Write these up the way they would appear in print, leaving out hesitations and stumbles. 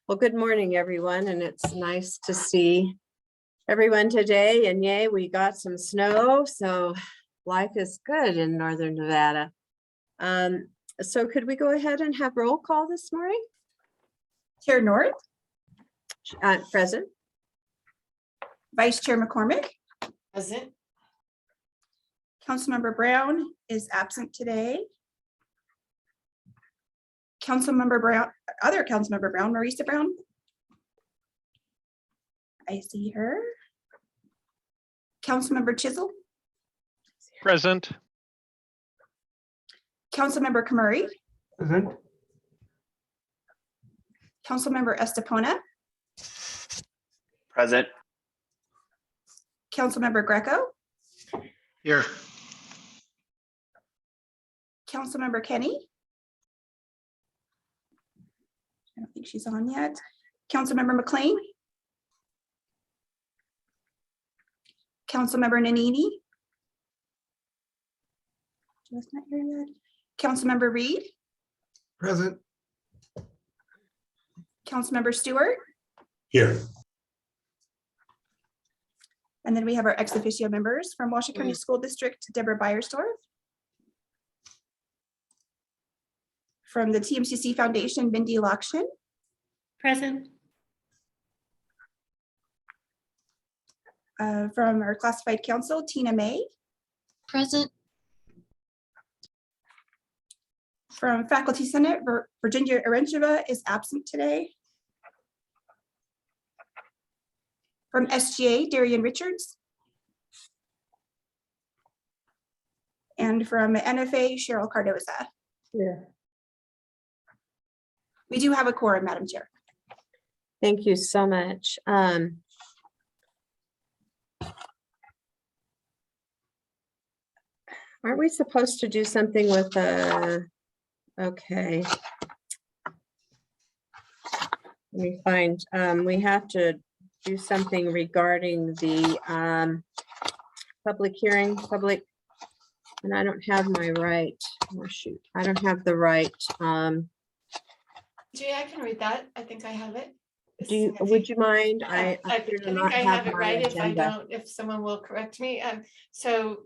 Well, good morning, everyone, and it's nice to see everyone today. And yay, we got some snow, so life is good in Northern Nevada. So could we go ahead and have roll call this morning? Chair North, Present. Vice Chair McCormick, Present. Councilmember Brown is absent today. Councilmember Brown, other Councilmember Brown, Marisa Brown. I see her. Councilmember Chisel, Present. Councilmember Kamuri, Present. Councilmember Estepona, Present. Councilmember Greco, Here. Councilmember Kenny. I don't think she's on yet. Councilmember McLean. Councilmember Nanini. Just not here yet. Councilmember Reed. Present. Councilmember Stewart. Here. And then we have our ex officio members from Washington County School District, Deborah Beiersdorf. From the TMCC Foundation, Mindy Lokshin. Present. From our Classified Council, Tina May. Present. From Faculty Senate, Virginia Arencheva is absent today. From SGA, Darian Richards. And from NFA, Cheryl Cardoza. Yeah. We do have a quorum, Madam Chair. Thank you so much. Aren't we supposed to do something with okay. Let me find, we have to do something regarding the public hearing, and I don't have my right, oh shoot, I don't have the right. Jay, I can read that. I think I have it. Would you mind? I appear to think not I have it my right. If I agenda. don't, if someone will correct me. So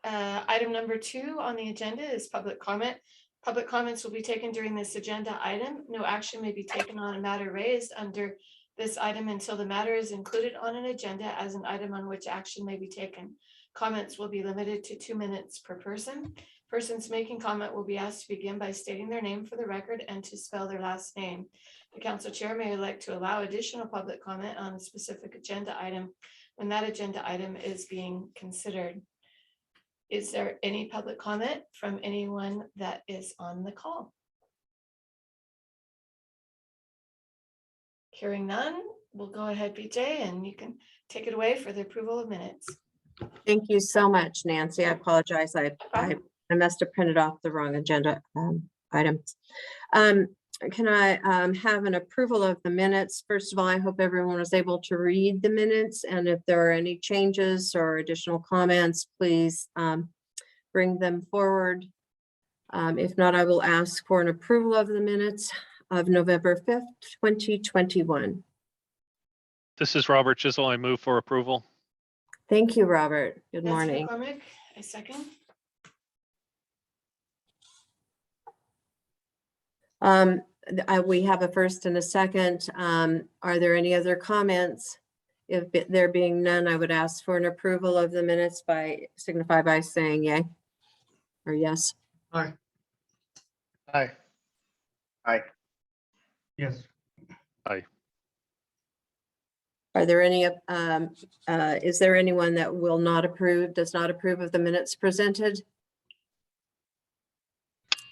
item number 2 on the agenda is public comment. Public comments will be taken during this agenda item. No action may be taken on a matter raised under this item until the matter is included on an agenda as an item on which action may be taken. Comments will be limited to 2 minutes per person. Persons making comment will be asked to begin by stating their name for the record and to spell their last name. The council chair may elect to allow additional public comment on a specific agenda item when that agenda item is being considered. Is there any public comment from anyone that is on the call? Hearing none, we'll go ahead, BJ, and you can take it away for the approval of minutes. Thank you so much, Nancy. I apologize. I must have printed off the wrong agenda items. Can I have an approval of the minutes? First of all, I hope everyone was able to read the minutes, and if there are any changes or additional comments, please bring them forward. If not, I will ask for an approval of the minutes of November 5th, 2021. This is Robert Chisel. I move for approval. Thank you, Robert. Good Nancy morning. McCormick, I second. We have a first and a second. Are there any other comments? If there being none, I would ask for an approval of the minutes signify by saying yay or yes. Aye. Aye. Aye. Yes. Aye. Are there any, is there anyone that will not approve, does not approve of the minutes presented?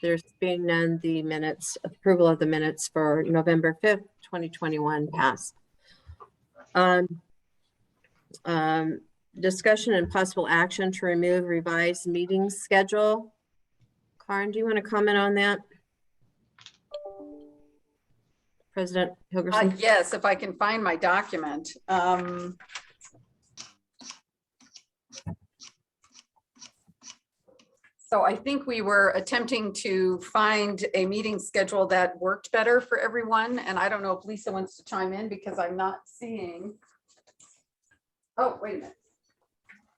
There's being none, the minutes, approval of the minutes for November 5th, 2021 pass. Discussion and possible action to remove revised meeting schedule. Karen, do you want to comment on that? President Hilgerson? Yes, if I can find my document. So I think we were attempting to find a meeting schedule that worked better for everyone. And I don't know if Lisa wants to chime in because I'm not seeing. Oh, wait a minute.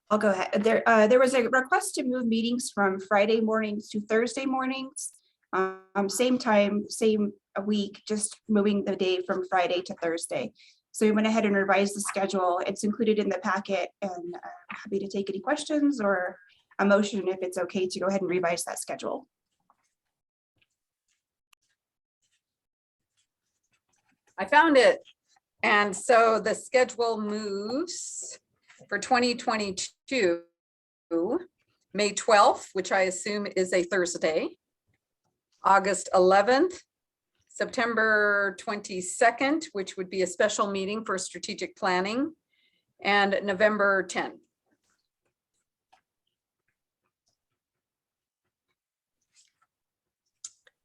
I'll go ahead. There was a request to move meetings from Friday mornings to Thursday mornings. Same time, same week, just moving the day from Friday to Thursday. So we went ahead and revised the schedule. It's included in the packet, and I'm happy to take any questions or a motion if it's okay to go ahead and revise that schedule. I found it. And so the schedule moves for 2022, May 12th, which I assume is a Thursday, August 11th, September 22nd, which would be a special meeting for strategic planning, and November 10th.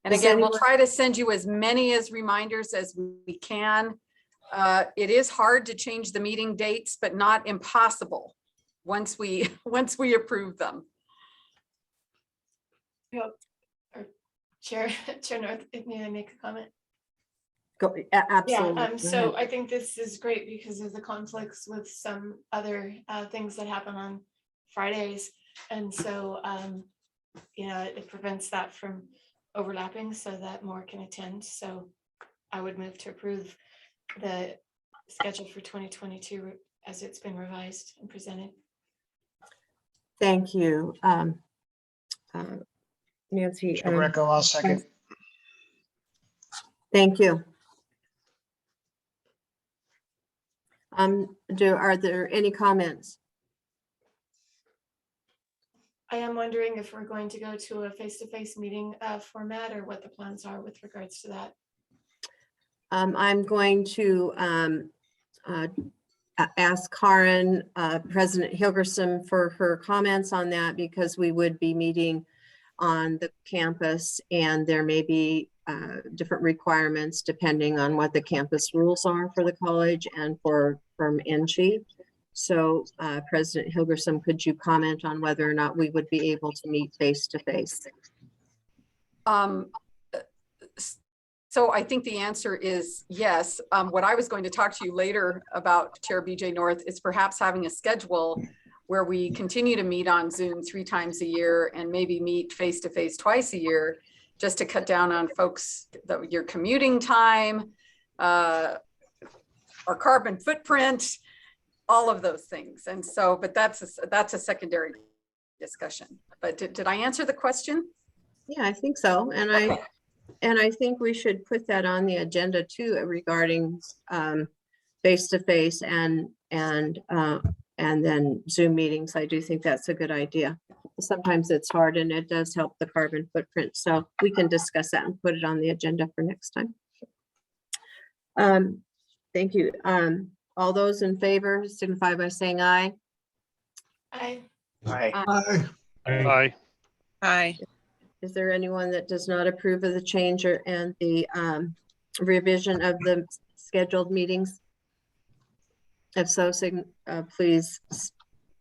And Does again, we'll anyone- try to send you as many as reminders as we can. It is hard to change the meeting dates, but not impossible once we approve them. Chair North, may I make a comment? Go, absolutely. Yeah, Go so ahead. I think this is great because of the conflicts with some other things that happen on Fridays. And so, it prevents that from overlapping so that more can attend. So I would move to approve the schedule for 2022 as it's been revised and presented. Thank you. Nancy. Greco, I'll second. Thank you. Are there any comments? I am wondering if we're going to go to a face-to-face meeting format or what the plans are with regards to that. I'm going to ask Karen, President Hilgerson, for her comments on that, because we would be meeting on the campus and there may be different requirements depending on what the campus rules are for the college and from NG. So President Hilgerson, could you comment on whether or not we would be able to meet face to face? So I think the answer is yes. What I was going to talk to you later about, Chair BJ North, is perhaps having a schedule where we continue to meet on Zoom 3 times a year and maybe meet face to face twice a year, just to cut down on folks, your commuting time, our carbon footprint, all of those things. And so, but that's a secondary discussion. But did I answer the question? Yeah, I think so. And I think we should put that on the agenda too, regarding face-to-face and then Zoom meetings. I do think that's a good idea. Sometimes it's hard and it does help the carbon footprint. So we can discuss that and put it on the agenda for next time. Thank you. All those in favor signify by saying aye. Aye. Aye. Aye. Aye. Is there anyone that does not approve of the change and the revision of the scheduled meetings? If so, please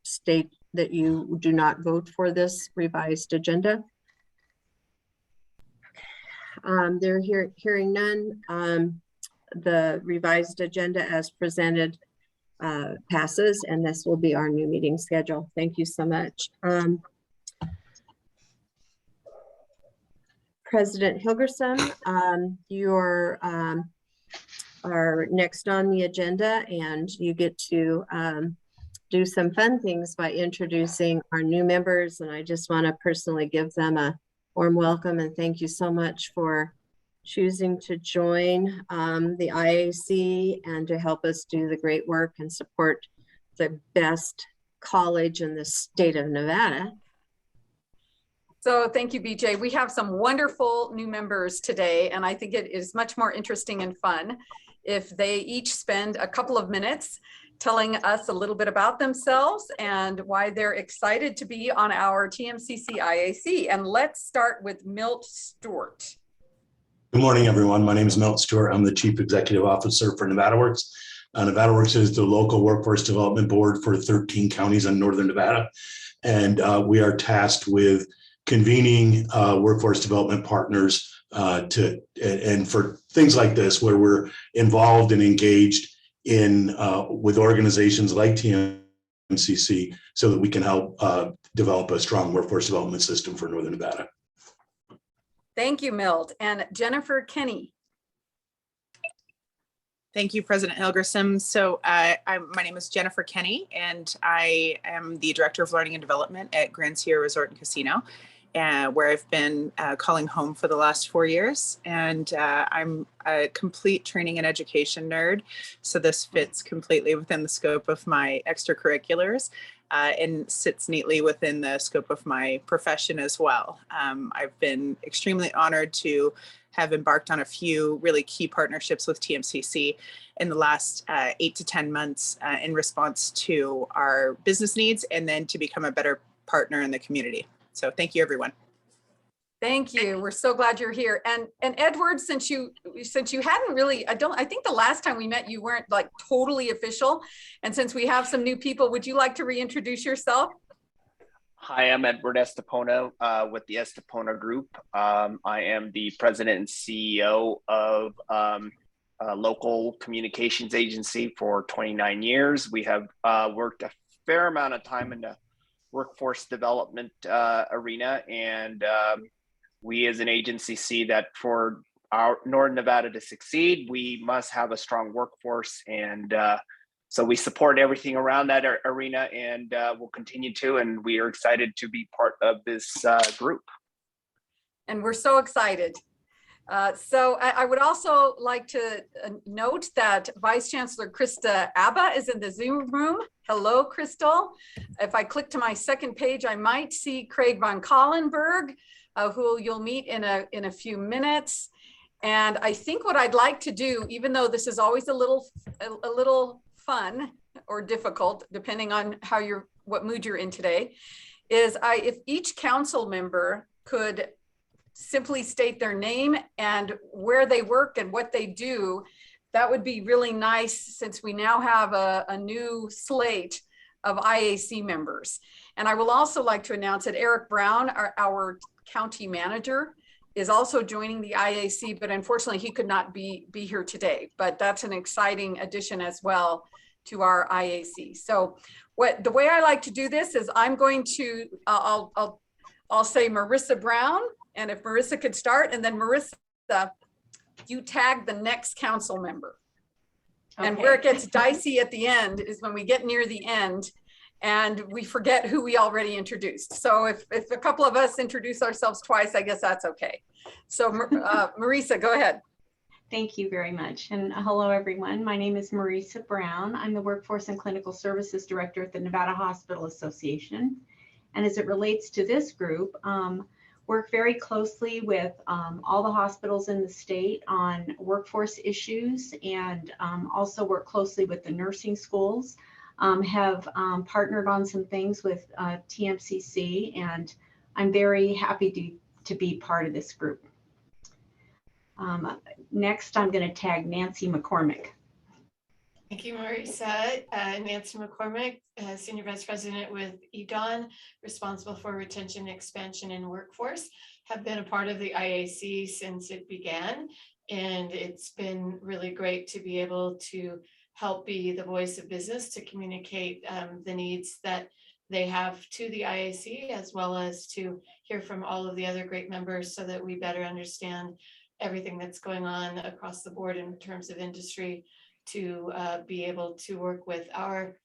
state that you do not vote for this revised agenda. They're hearing none. The revised agenda as presented passes, and this will be our new meeting schedule. Thank you so much. President Hilgerson, you are next on the agenda, and you get to do some fun things by introducing our new members. And I just want to personally give them a warm welcome and thank you so much for choosing to join the IAC and to help us do the great work and support the best college in the state of Nevada. So thank you, BJ. We have some wonderful new members today, and I think it is much more interesting and fun if they each spend a couple of minutes telling us a little bit about themselves and why they're excited to be on our TMCC IAC. And let's start with Milt Stewart. Good morning, everyone. My name is Milt Stewart. I'm the Chief Executive Officer for Nevada Works. Nevada Works is the local workforce development board for 13 counties in Northern Nevada. And we are tasked with convening workforce development partners and for things like this, where we're involved and engaged in with organizations like TMCC, so that we can help develop a strong workforce development system for Northern Nevada. Thank you, Milt. And Jennifer Kenny. Thank you, President Helgerson. So my name is Jennifer Kenny, and I am the Director of Learning and Development at Grand Sierra Resort and Casino, where I've been calling home for the last 4 years. And I'm a complete training and education nerd. So this fits completely within the scope of my extracurriculars and sits neatly within the scope of my profession as well. I've been extremely honored to have embarked on a few really key partnerships with TMCC in the last 8 to 10 months in response to our business needs, and then to become a better partner in the community. So thank you, everyone. Thank you. We're so glad you're here. And Edward, since you hadn't really, I think the last time we met, you weren't like totally official. And since we have some new people, would you like to reintroduce yourself? Hi, I'm Edward Estepona with the Estepona Group. I am the president and CEO of a local communications agency for 29 years. We have worked a fair amount of time in the workforce development arena, and we as an agency see that for our Northern Nevada to succeed, we must have a strong workforce, and so we support everything around that arena, and we'll continue to, and we are excited to be part of this group. And we're so excited. So I would also like to note that Vice Chancellor Krista Abba is in the Zoom room. Hello, Crystal. If I click to my second page, I might see Craig von Collenberg, who you'll meet in a few minutes. And I think what I'd like to do, even though this is always a little fun or difficult, depending on what mood you're in today, is if each council member could simply state their name and where they work and what they do, that would be really nice, since we now have a new slate of IAC members. And I will also like to announce that Eric Brown, our county manager, is also joining the IAC, but unfortunately he could not be here today. But that's an exciting addition as well to our IAC. So the way I like to do this is I'm going to, I'll say Marissa Brown, and if Marissa could start, and then Marissa, you tag the next council member. Okay. And where it gets dicey at the end is when we get near the end and we forget who we already introduced. So if a couple of us introduce ourselves twice, I guess that's okay. So Marissa, go ahead. Thank you very much. And hello, everyone. My name is Marissa Brown. I'm the Workforce and Clinical Services Director at the Nevada Hospital Association. And as it relates to this group, work very closely with all the hospitals in the state on workforce issues, and also work closely with the nursing schools, have partnered on some things with TMCC, and I'm very happy to be part of this group. Next, I'm going to tag Nancy McCormick. Thank you, Marissa. Nancy McCormick, Senior Vice President with EDON, responsible for retention, expansion, and workforce, have been a part of the IAC since it began. And it's been really great to be able to help be the voice of business to communicate the needs that they have to the IAC, as well as to hear from all of the other great members so that we better understand everything that's going on across the board in terms of industry, to be able to work with our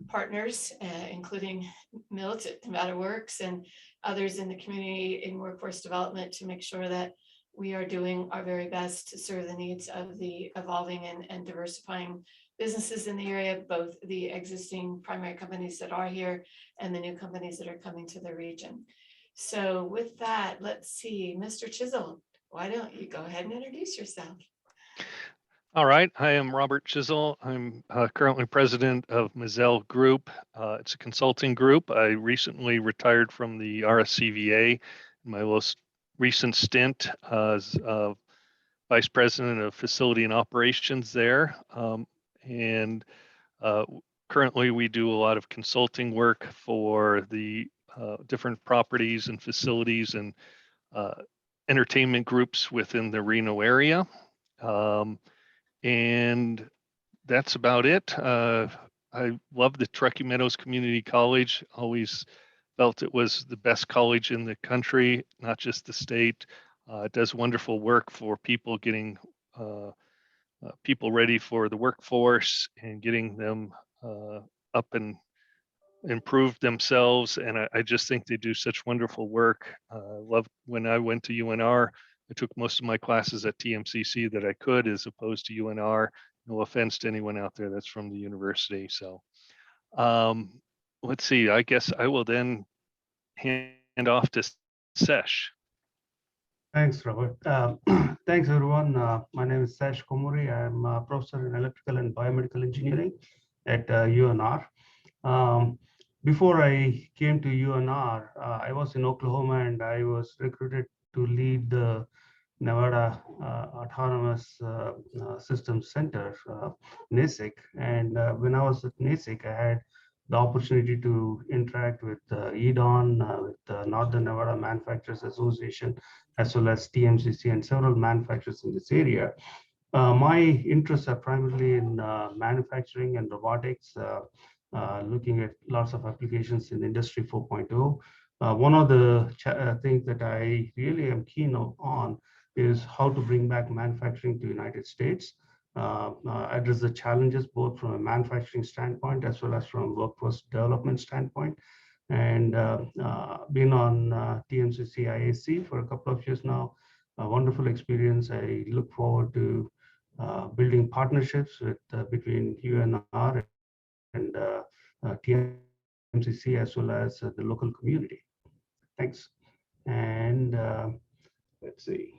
partners, including Milt at Nevada Works and others in the community in workforce development, to make sure that we are doing our very best to serve the needs of the evolving and diversifying businesses in the area, both the existing primary companies that are here and the new companies that are coming to the region. So with that, let's see, Mr. Chisholm, why don't you go ahead and introduce yourself? All right, I am Robert Chisholm. I'm currently president of Mazel Group. It's a consulting group. I recently retired from the RSCVA. My most recent stint as vice president of facility and operations there. And currently we do a lot of consulting work for the different properties and facilities and entertainment groups within the Reno area. And that's about it. I love the Truckee Meadows Community College. Always felt it was the best college in the country, not just the state. It does wonderful work for people getting people ready for the workforce and getting them up and improve themselves. And I just think they do such wonderful work. Love when I went to UNR, I took most of my classes at TMCC that I could, as opposed to UNR. No offense to anyone out there that's from the university. So let's see, I guess I will then hand off to Sesh. Thanks, Robert. Thanks, everyone. My name is Sesh Komuri. I'm a professor in electrical and biomedical engineering at UNR. Before I came to UNR, I was in Oklahoma and I was recruited to lead the Nevada Autonomous Systems Center, NASIC. And when I was at NASIC, I had the opportunity to interact with EDON, with the Northern Nevada Manufacturers Association, as well as TMCC and several manufacturers in this area. My interests are primarily in manufacturing and robotics, looking at lots of applications in Industry 4.0. One of the things that I really am keen on is how to bring back manufacturing to the United States, address the challenges both from a manufacturing standpoint as well as from a workforce development standpoint. And been on TMCC IAC for a couple of years now, a wonderful experience. I look forward to building partnerships with between UNR and TMCC as well as the local community. Thanks. And let's see,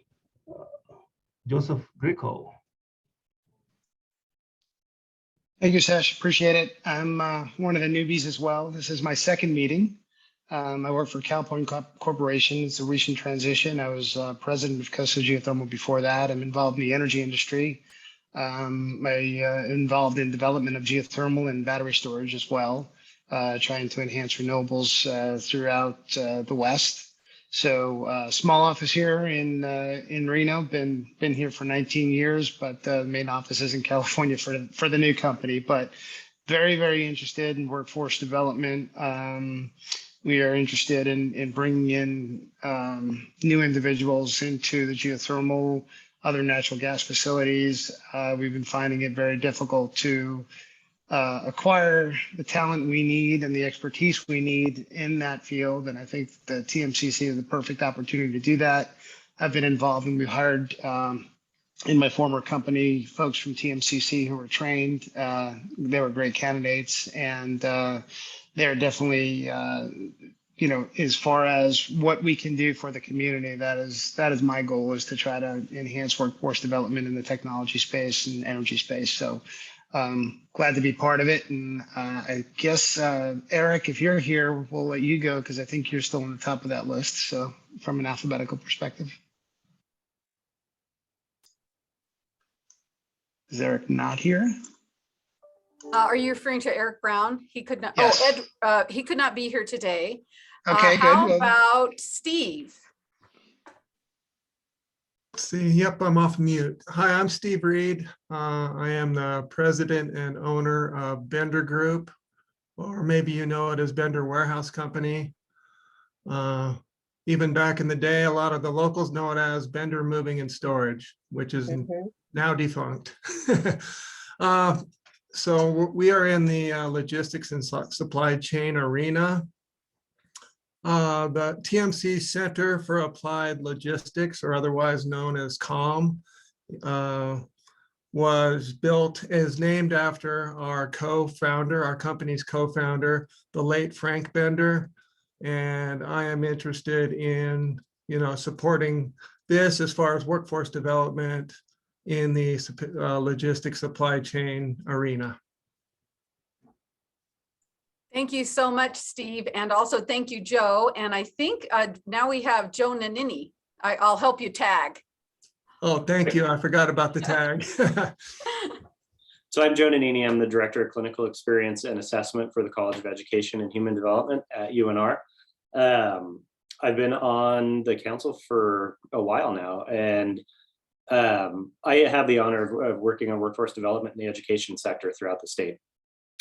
Joseph Greco. Thank you, Sesh. Appreciate it. I'm one of the newbies as well. This is my second meeting. I work for CalPoint Corporation. It's a recent transition. I was president of Coastal Geothermal before that. I'm involved in the energy industry. I'm involved in development of geothermal and battery storage as well, trying to enhance renewables throughout the West. So small office here in Reno, been here for 19 years, but the main office is in California for the new company, but very, very interested in workforce development. We are interested in bringing in new individuals into the geothermal, other natural gas facilities. We've been finding it very difficult to acquire the talent we need and the expertise we need in that field. And I think the TMCC is the perfect opportunity to do that. I've been involved and we hired in my former company, folks from TMCC who were trained. They were great candidates and they're definitely, as far as what we can do for the community, that is my goal, is to try to enhance workforce development in the technology space and energy space. So glad to be part of it. And I guess, Eric, if you're here, we'll let you go because I think you're still on the top of that list. So from an alphabetical perspective. Is Eric not here? Are you referring to Eric Brown? He could not. Yes. Oh, Ed, he could not be here today. Okay, How good. about Steve? Let's see. Yep, I'm off mute. Hi, I'm Steve Reed. I am the president and owner of Bender Group, or maybe you know it as Bender Warehouse Company. Even back in the day, a lot of the locals know it as Bender Moving and Storage, which is now defunct. So we are in the logistics and supply chain arena. The TMC Center for Applied Logistics, or otherwise known as CALM, is named after our co-founder, our company's co-founder, the late Frank Bender. And I am interested in, supporting this as far as workforce development in the logistics supply chain arena. Thank you so much, Steve. And also thank you, Joe. And I think now we have Joe Nanini. I'll help you tag. Oh, thank you. I forgot about the tag. So I'm Joe Nanini. I'm the Director of Clinical Experience and Assessment for the College of Education and Human Development at UNR. I've been on the council for a while now, and I have the honor of working on workforce development in the education sector throughout the state,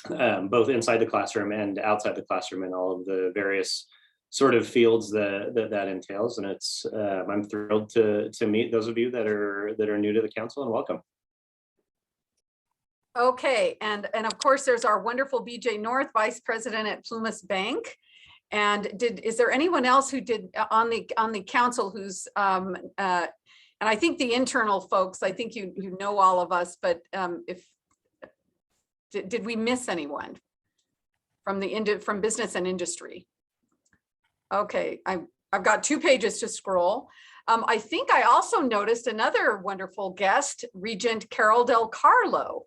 both inside the classroom and outside the classroom in all of the various sort of fields that entails. And it's I'm thrilled to meet those of you that are new to the council, and welcome. Okay, and of course, there's our wonderful BJ North, Vice President at Plumas Bank. And is there anyone else who did on the council who's and I think the internal folks, I think you know all of us, but if did we miss anyone from business and industry? Okay, I've got 2 pages to scroll. I think I also noticed another wonderful guest, Regent Carol Del Carlo.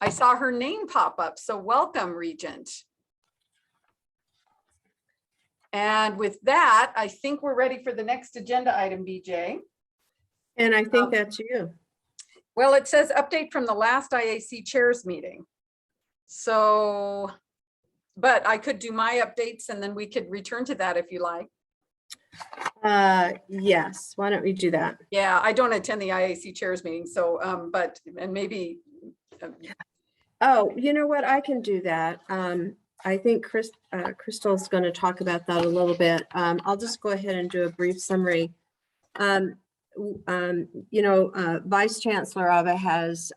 I saw her name pop up, so welcome, Regent. And with that, I think we're ready for the next agenda item, BJ. And I think that's you. Well, it says update from the last IAC chairs meeting. So, but I could do my updates and then we could return to that if you like. Yes, why don't we do that? Yeah, I don't attend the IAC chairs meeting, so, and maybe. Oh, you know what? I can do that. I think Crystal's going to talk about that a little bit. I'll just go ahead and do a brief summary. You know, Vice Chancellor Ava has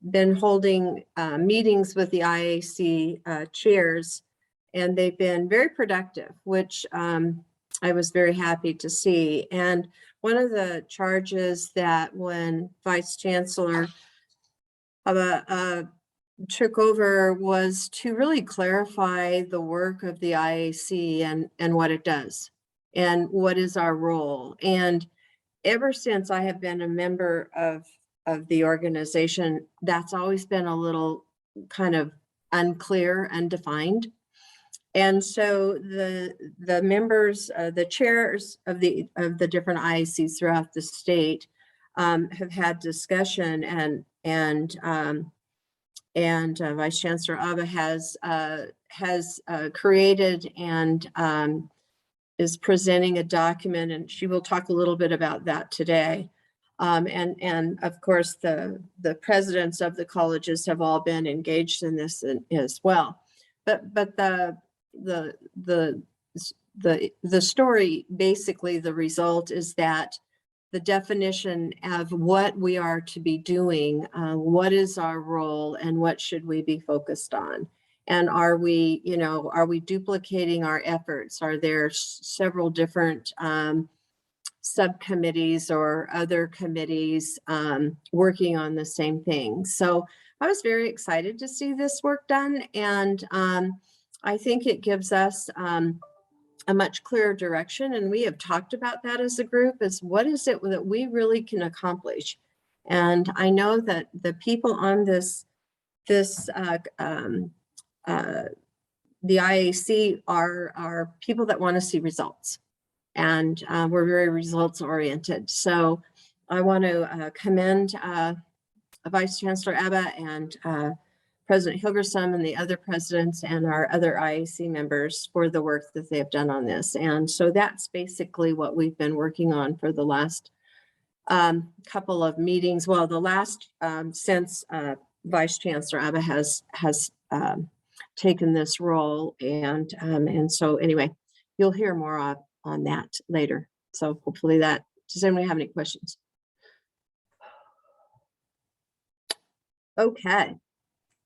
been holding meetings with the IAC chairs, and they've been very productive, which I was very happy to see. And one of the charges that when Vice Chancellor Ava took over was to really clarify the work of the IAC and what it does and what is our role. And ever since I have been a member of the organization, that's always been a little kind of unclear, undefined. And so the members, the chairs of the different IACs throughout the state have had discussion, and Vice Chancellor Ava has created and is presenting a document, and she will talk a little bit about that today. And of course, the presidents of the colleges have all been engaged in this as well. But the story, basically, the result is that the definition of what we are to be doing, what is our role, and what should we be focused on? And are we duplicating our efforts? Are there several different subcommittees or other committees working on the same thing? So I was very excited to see this work done, and I think it gives us a much clearer direction. And we have talked about that as a group, is what is it that we really can accomplish? And I know that the people on the IAC are people that want to see results, and we're very results oriented. So I want to commend Vice Chancellor Ava and President Hilgersom and the other presidents and our other IAC members for the work that they have done on this. And so that's basically what we've been working on for the last couple of meetings. Well, the last since Vice Chancellor Ava has taken this role, and so anyway, you'll hear more on that later. So hopefully that. Does anyone have any questions? Okay,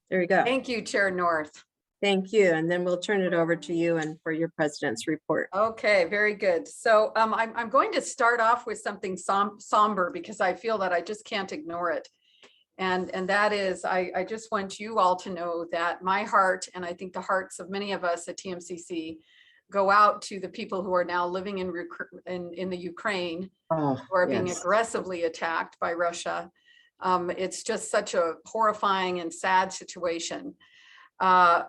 there you go. Thank you, Chair North. Thank you, and then we'll turn it over to you and for your president's report. Okay, very good. So I'm going to start off with something somber because I feel that I just can't ignore it. And that is, I just want you all to know that my heart, and I think the hearts of many of us at TMCC, go out to the people who are now living in the Ukraine, who are being aggressively attacked by Russia. It's just such a horrifying and sad situation. And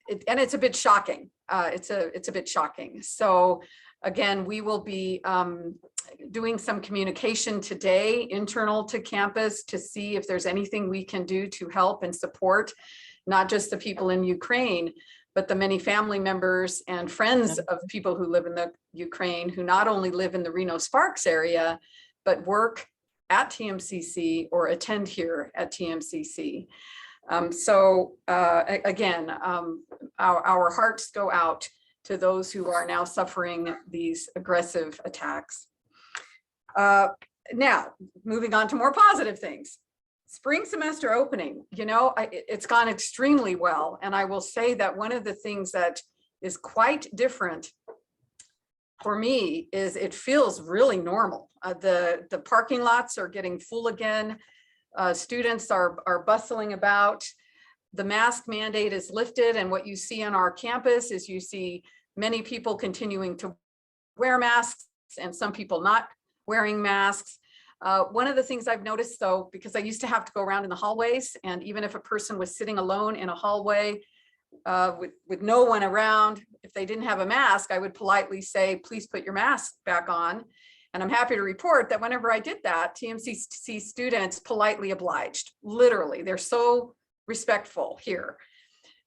it's a bit shocking. It's a bit shocking. So again, we will be doing some communication today, internal to campus, to see if there's anything we can do to help and support not just the people in Ukraine, but the many family members and friends of people who live in the Ukraine, who not only live in the Reno-Sparks area, but work at TMCC or attend here at TMCC. Again, our hearts go out to those who are now suffering these aggressive attacks. Now, moving on to more positive things. Spring semester opening, you know, it's gone extremely well. And I will say that one of the things that is quite different for me is it feels really normal. The parking lots are getting full again. Students are bustling about. The mask mandate is lifted, and what you see on our campus is you see many people continuing to wear masks and some people not wearing masks. One of the things I've noticed though, because I used to have to go around in the hallways, and even if a person was sitting alone in a hallway with no one around, if they didn't have a mask, I would politely say, please put your mask back on. And I'm happy to report that whenever I did that, TMCC students politely obliged. Literally, they're so respectful here.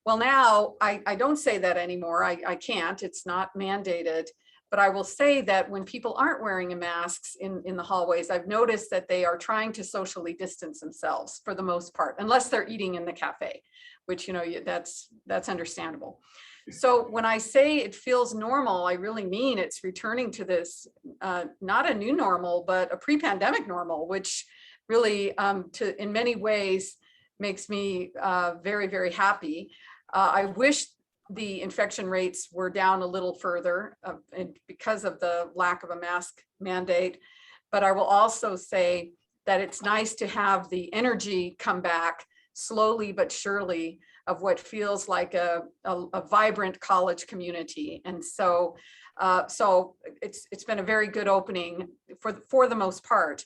Well, now I don't say that anymore. I can't, it's not mandated. But I will say that when people aren't wearing masks in the hallways, I've noticed that they are trying to socially distance themselves for the most part, unless they're eating in the cafe, which, you know, that's understandable. So when I say it feels normal, I really mean it's returning to this, not a new normal, but a pre-pandemic normal, which really in many ways makes me very, very happy. I wish the infection rates were down a little further because of the lack of a mask mandate. But I will also say that it's nice to have the energy come back slowly but surely of what feels like a vibrant college community. And so it's been a very good opening for the most part.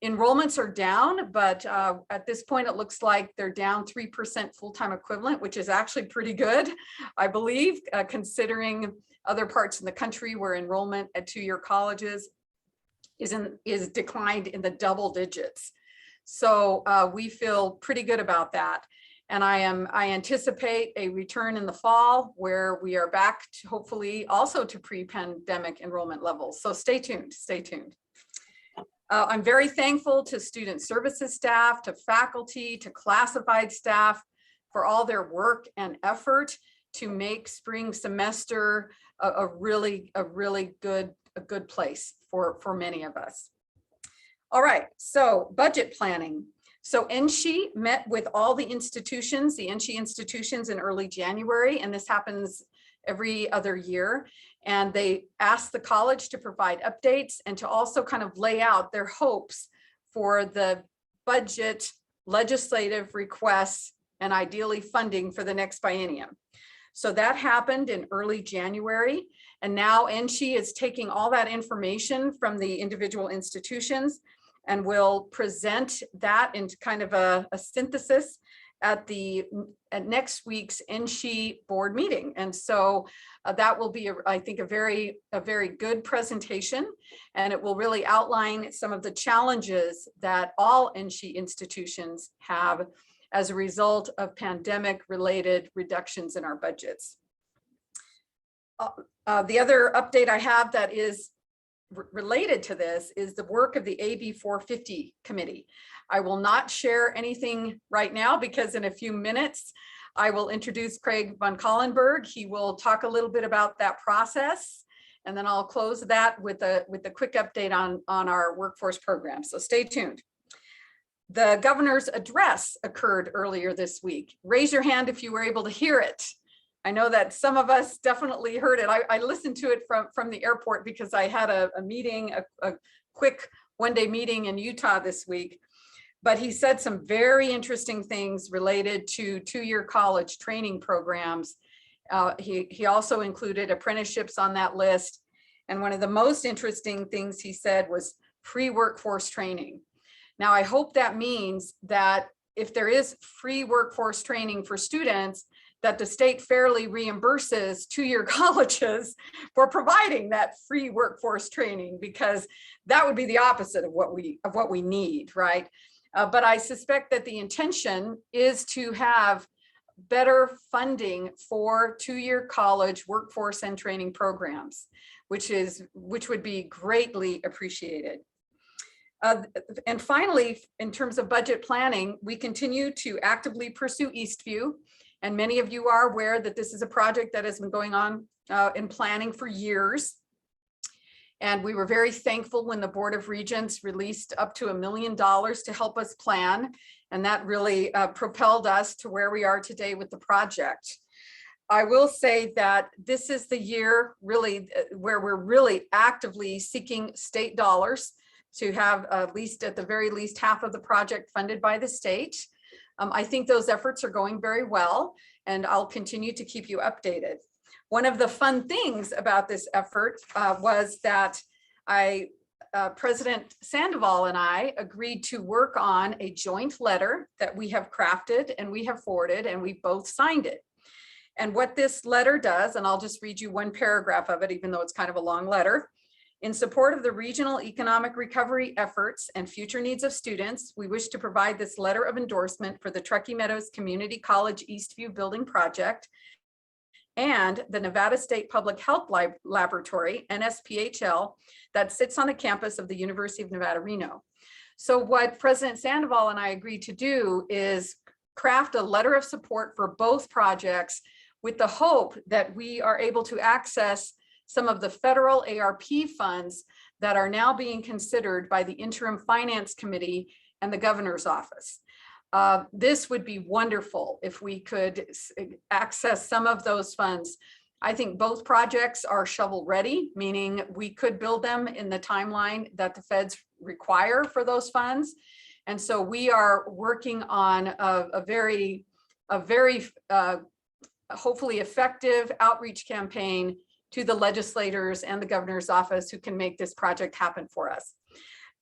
Enrollments are down, but at this point, it looks like they're down 3% full-time equivalent, which is actually pretty good, I believe, considering other parts in the country where enrollment at two-year colleges is declined in the double digits. So we feel pretty good about that. And I anticipate a return in the fall where we are back to hopefully also to pre-pandemic enrollment levels. So stay tuned, stay tuned. I'm very thankful to student services staff, to faculty, to classified staff for all their work and effort to make spring semester a really good place for many of us. All right, so budget planning. So NSHE met with all the institutions, the NSHE institutions in early January, and this happens every other year. And they asked the college to provide updates and to also kind of lay out their hopes for the budget, legislative requests, and ideally funding for the next biennium. So that happened in early January. And now NSHE is taking all that information from the individual institutions and will present that in kind of a synthesis at next week's NSHE board meeting. And so that will be, I think, a very good presentation, and it will really outline some of the challenges that all NSHE institutions have as a result of pandemic-related reductions in our budgets. The other update I have that is related to this is the work of the AB 450 committee. I will not share anything right now because in a few minutes, I will introduce Craig von Collenberg. He will talk a little bit about that process, and then I'll close that with a quick update on our workforce program. So stay tuned. The governor's address occurred earlier this week. Raise your hand if you were able to hear it. I know that some of us definitely heard it. I listened to it from the airport because I had a meeting, a quick one-day meeting in Utah this week. But he said some very interesting things related to two-year college training programs. He also included apprenticeships on that list. And one of the most interesting things he said was free workforce training. Now, I hope that means that if there is free workforce training for students, that the state fairly reimburses two-year colleges for providing that free workforce training, because that would be the opposite of what we need, right? But I suspect that the intention is to have better funding for two-year college workforce and training programs, which would be greatly appreciated. And finally, in terms of budget planning, we continue to actively pursue Eastview. And many of you are aware that this is a project that has been going on in planning for years. And we were very thankful when the Board of Regents released up to $1 million to help us plan. And that really propelled us to where we are today with the project. I will say that this is the year really where we're really actively seeking state dollars to have at the very least half of the project funded by the state. I think those efforts are going very well, and I'll continue to keep you updated. One of the fun things about this effort was that President Sandoval and I agreed to work on a joint letter that we have crafted and we have forwarded, and we both signed it. And what this letter does, and I'll just read you one paragraph of it, even though it's kind of a long letter. In support of the regional economic recovery efforts and future needs of students, we wish to provide this letter of endorsement for the Truckee Meadows Community College Eastview Building Project and the Nevada State Public Health Laboratory, NSPHL, that sits on the campus of the University of Nevada, Reno. So what President Sandoval and I agreed to do is craft a letter of support for both projects with the hope that we are able to access some of the federal ARP funds that are now being considered by the Interim Finance Committee and the Governor's Office. This would be wonderful if we could access some of those funds. I think both projects are shovel ready, meaning we could build them in the timeline that the feds require for those funds. And so we are working on a very hopefully effective outreach campaign to the legislators and the Governor's Office who can make this project happen for us.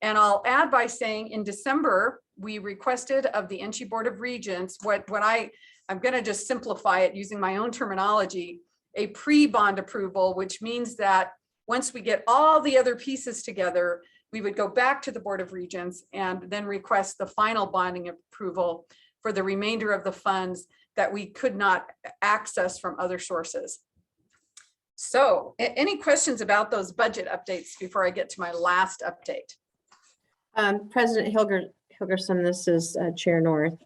And I'll add by saying in December, we requested of the NC Board of Regents I'm going to just simplify it using my own terminology, a pre-bond approval, which means that once we get all the other pieces together, we would go back to the Board of Regents and then request the final bonding approval for the remainder of the funds that we could not access from other sources. So any questions about those budget updates before I get to my last update? President Hilgerson, this is Chair North.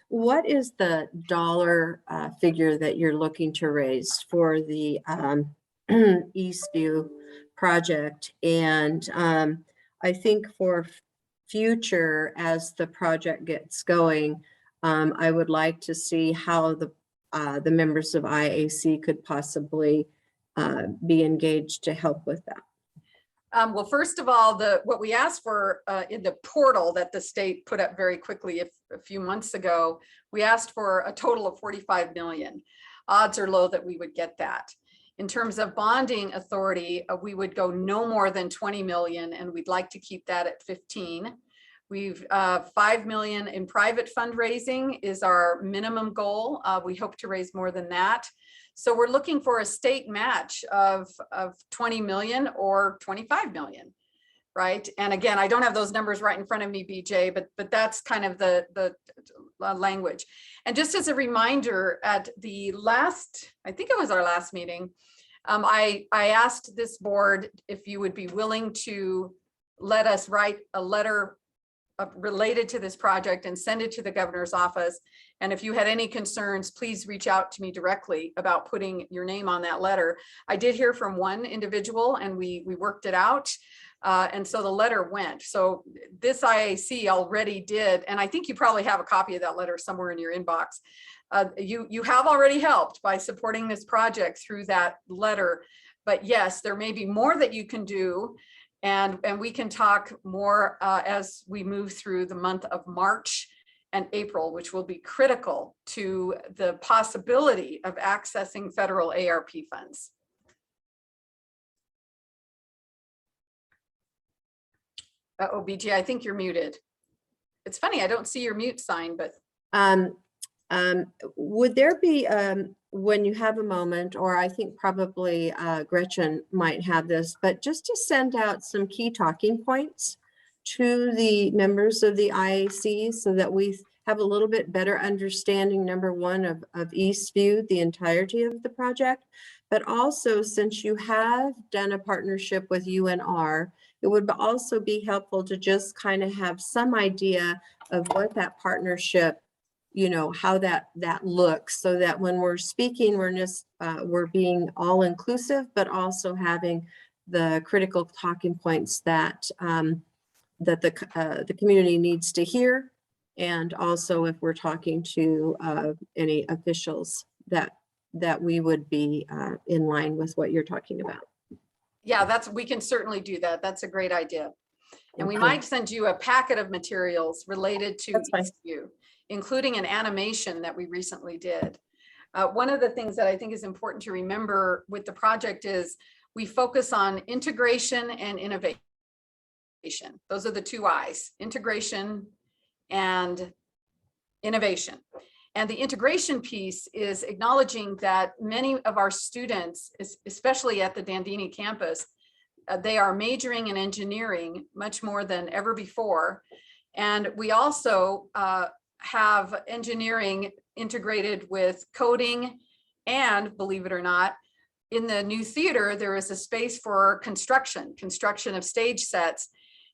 What is the dollar figure that you're looking to raise for the Eastview project? And I think for future, as the project gets going, I would like to see how the members of IAC could possibly be engaged to help with that. Well, first of all, what we asked for in the portal that the state put up very quickly a few months ago, we asked for a total of 45 million. Odds are low that we would get that. In terms of bonding authority, we would go no more than 20 million, and we'd like to keep that at 15. We've 5 million in private fundraising is our minimum goal. We hope to raise more than that. So we're looking for a state match of 20 million or 25 million, right? And again, I don't have those numbers right in front of me, BJ, but that's kind of the language. And just as a reminder, at the last, I think it was our last meeting, I asked this board if you would be willing to let us write a letter related to this project and send it to the Governor's Office. And if you had any concerns, please reach out to me directly about putting your name on that letter. I did hear from one individual and we worked it out. And so the letter went. So this IAC already did, and I think you probably have a copy of that letter somewhere in your inbox. You have already helped by supporting this project through that letter. But yes, there may be more that you can do. And we can talk more as we move through the month of March and April, which will be critical to the possibility of accessing federal ARP funds. BJ, I think you're muted. It's funny, I don't see your mute sign, but. Would there be, when you have a moment, or I think probably Gretchen might have this, but just to send out some key talking points to the members of the IAC so that we have a little bit better understanding, number one, of Eastview, the entirety of the project, but also since you have done a partnership with UNR, it would also be helpful to just kind of have some idea of what that partnership, you know, how that looks, so that when we're speaking, we're being all inclusive, but also having the critical talking points that that the community needs to hear, and also if we're talking to any officials that we would be in line with what you're talking about. Yeah, we can certainly do that. That's a great idea. And we Okay. might send you a packet of materials related to That's fine. Eastview, including an animation that we recently did. One of the things that I think is important to remember with the project is we focus on integration and innovation. Those are the two I's, integration and innovation. And the integration piece is acknowledging that many of our students, especially at the Dandini campus, they are majoring in engineering much more than ever before. And we also have engineering integrated with coding, and believe it or not, in the new theater, there is a space for construction of stage sets.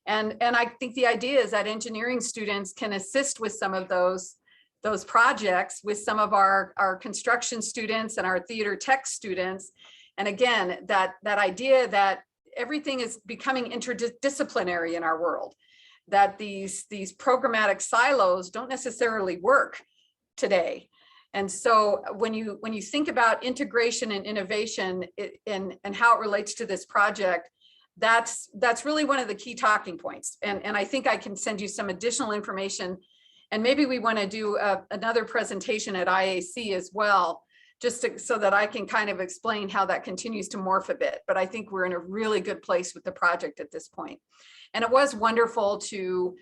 And I think the idea is that engineering students can assist with some of those projects with some of our construction students and our theater tech students. And again, that idea that everything is becoming interdisciplinary in our world, that these programmatic silos don't necessarily work today. And so when you think about integration and innovation and how it relates to this project, that's really one of the key talking points. And I think I can send you some additional information, and maybe we want to do another presentation at IAC as well, just so that I can kind of explain how that continues to morph a bit. But I think we're in a really good place with the project at this point. And it was wonderful to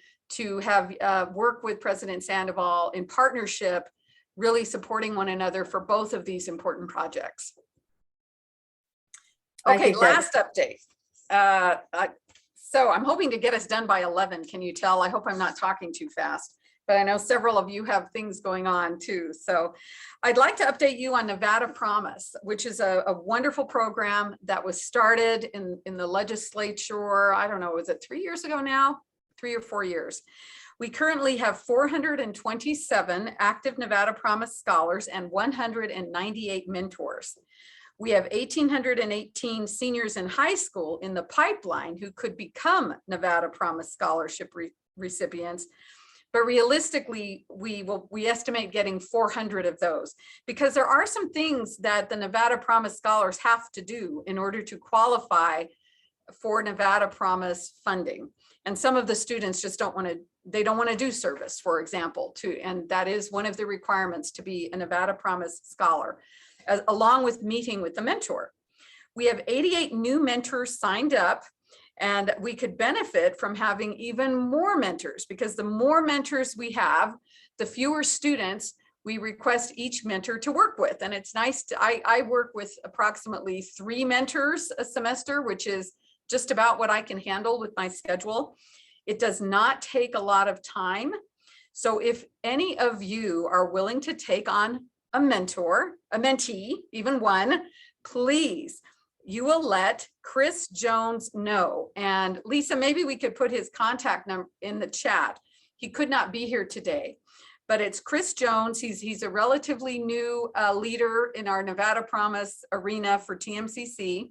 have work with President Sandoval in partnership, really supporting one another for both of these important projects. Okay, last update. So I'm hoping to get us done by 11. Can you tell? I hope I'm not talking too fast, but I know several of you have things going on too. So I'd like to update you on Nevada Promise, which is a wonderful program that was started in the legislature. I don't know, was it 3 years ago now? 3 or 4 years. We currently have 427 active Nevada Promise scholars and 198 mentors. We have 1,818 seniors in high school in the pipeline who could become Nevada Promise scholarship recipients. But realistically, we estimate getting 400 of those, because there are some things that the Nevada Promise scholars have to do in order to qualify for Nevada Promise funding. And some of the students just don't want to do service, for example, and that is one of the requirements to be a Nevada Promise scholar, along with meeting with the mentor. We have 88 new mentors signed up, and we could benefit from having even more mentors, because the more mentors we have, the fewer students we request each mentor to work with. And it's nice I work with approximately 3 mentors a semester, which is just about what I can handle with my schedule. It does not take a lot of time. So if any of you are willing to take on a mentor, a mentee, even one, please, you will let Chris Jones know. And Lisa, maybe we could put his contact number in the chat. He could not be here today, but it's Chris Jones. He's a relatively new leader in our Nevada Promise arena for TMCC.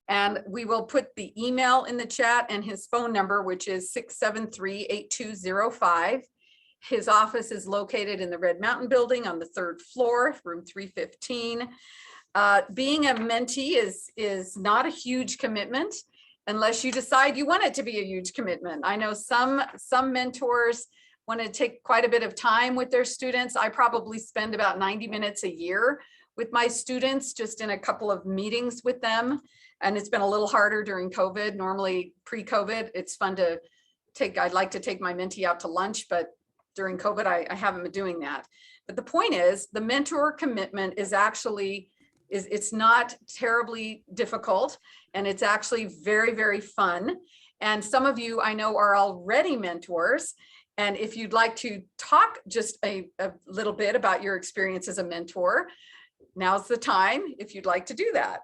And we will put the email in the chat and his phone number, which is 673-8205. His office is located in the Red Mountain Building on the 3rd floor, room 315. Being a mentee is not a huge commitment unless you decide you want it to be a huge commitment. I know some mentors want to take quite a bit of time with their students. I probably spend about 90 minutes a year with my students, just in a couple of meetings with them. And it's been a little harder during COVID. Normally pre-COVID, it's fun to I'd like to take my mentee out to lunch, but during COVID, I haven't been doing that. But the point is, the mentor commitment is actually, it's not terribly difficult, and it's actually very, very fun. And some of you I know are already mentors, And if you'd like to talk just a little bit about your experience as a mentor, now's the time if you'd like to do that.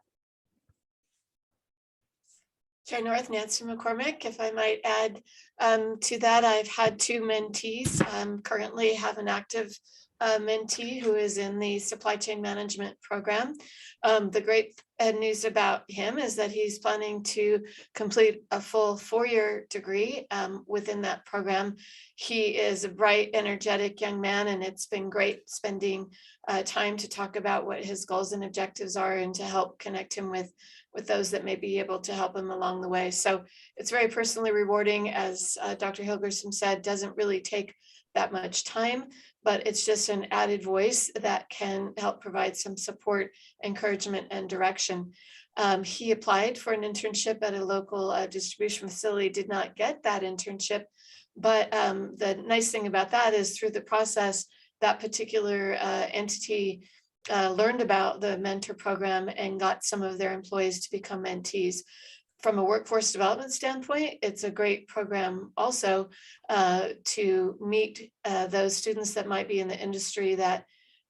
Chair North, Nancy McCormick, if I might add to that, I've had 2 mentees, currently have an active mentee who is in the supply chain management program. The great news about him is that he's planning to complete a full 4-year degree within that program. He is a bright, energetic young man, and it's been great spending time to talk about what his goals and objectives are and to help connect him with those that may be able to help him along the way. So it's very personally rewarding, as Dr. Hilgerson said, doesn't really take that much time, but it's just an added voice that can help provide some support, encouragement, and direction. He applied for an internship at a local distribution facility, did not get that internship, but the nice thing about that is through the process, that particular entity learned about the mentor program and got some of their employees to become mentees. From a workforce development standpoint, it's a great program also to meet those students that might be in the industry that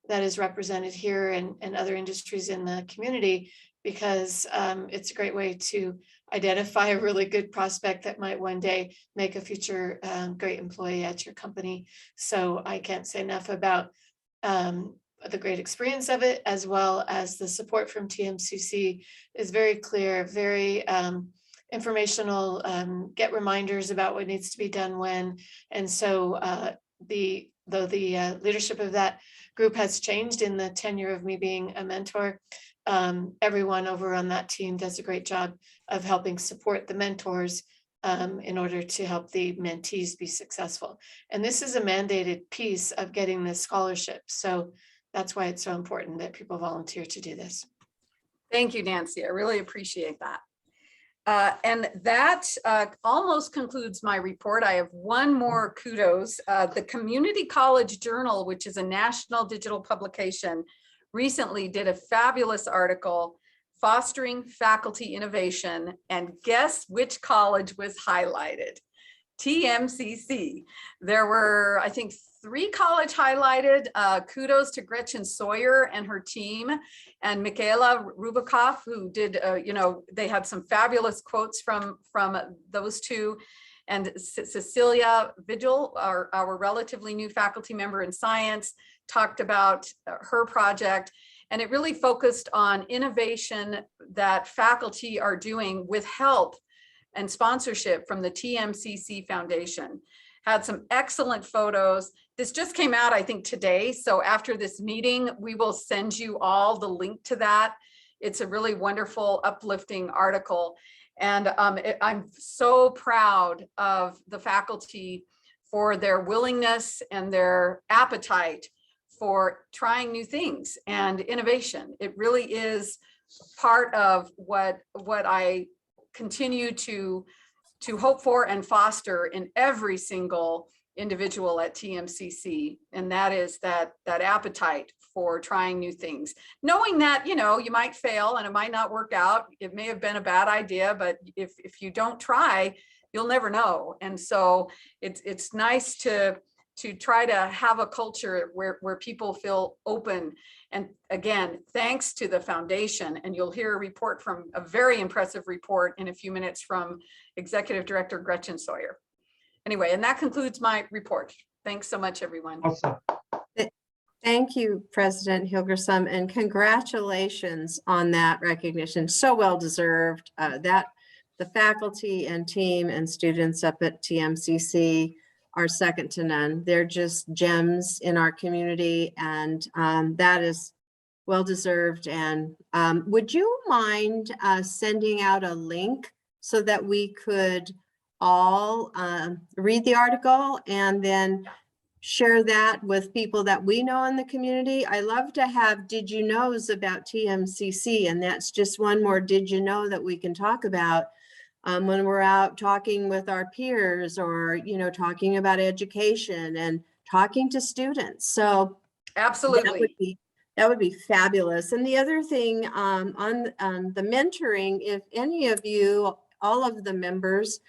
is represented here and other industries in the community, because it's a great way to identify a really good prospect that might one day make a future great employee at your company. So I can't say enough about the great experience of it, as well as the support from TMCC is very clear, very informational, get reminders about what needs to be done when. And so though the leadership of that group has changed in the tenure of me being a mentor, everyone over on that team does a great job of helping support the mentors in order to help the mentees be successful. And this is a mandated piece of getting this scholarship. So that's why it's so important that people volunteer to do this. Thank you, Nancy. I really appreciate that. And that almost concludes my report. I have one more kudos. The Community College Journal, which is a national digital publication, recently did a fabulous article, Fostering Faculty Innovation, and guess which college was highlighted? TMCC. There were, I think, 3 colleges highlighted. Kudos to Gretchen Sawyer and her team, and Michaela Rubikoff, who did, they had some fabulous quotes from those 2. And Cecilia Vigil, our relatively new faculty member in science, talked about her project. And it really focused on innovation that faculty are doing with help and sponsorship from the TMCC Foundation. Had some excellent photos. This just came out, I think, today. So after this meeting, we will send you all the link to that. It's a really wonderful, uplifting article. And I'm so proud of the faculty for their willingness and their appetite for trying new things and innovation. It really is part of what I continue to hope for and foster in every single individual at TMCC. And that is that appetite for trying new things, knowing that, you might fail and it might not work out. It may have been a bad idea, but if you don't try, you'll never know. And so it's nice to try to have a culture where people feel open. And again, thanks to the foundation, and you'll hear a very impressive report in a few minutes from Executive Director Gretchen Sawyer. Anyway, and that concludes my report. Thanks so much, everyone. Awesome. Thank you, President Hilgerson, and congratulations on that recognition. So well deserved. That the faculty and team and students up at TMCC are second to none. They're just gems in our community, and that is well deserved. And would you mind sending out a link so that we could all read the article and then share that with people that we know in the community? I love to have did you knows about TMCC, and that's just one more did you know that we can talk about when we're out talking with our peers, or talking about education and talking to students. So absolutely, that would be fabulous. And the other thing on the mentoring, if any of you, all of the members,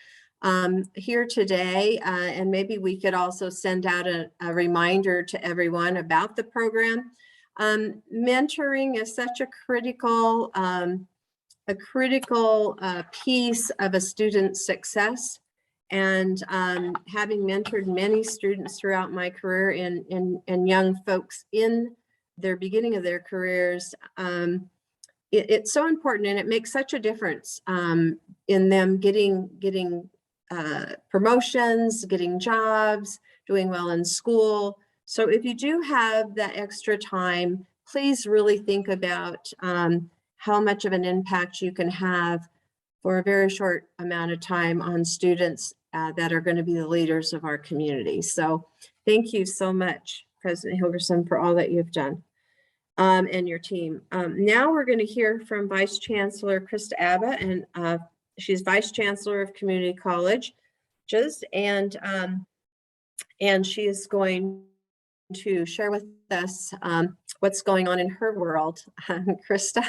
here today, and maybe we could also send out a reminder to everyone about the program. Mentoring is such a critical piece of a student's success. And having mentored many students throughout my career in young folks in their beginning of their careers, it's so important, and it makes such a difference in them getting promotions, getting jobs, doing well in school. So if you do have that extra time, please really think about how much of an impact you can have for a very short amount of time on students that are going to be the leaders of our community. So thank you so much, President Hilgerson, for all that you've done and your team. Now we're going to hear from Vice Chancellor Krista Abba, and she's Vice Chancellor of Community Colleges, and she is going to share with us what's going on in her world. Krista?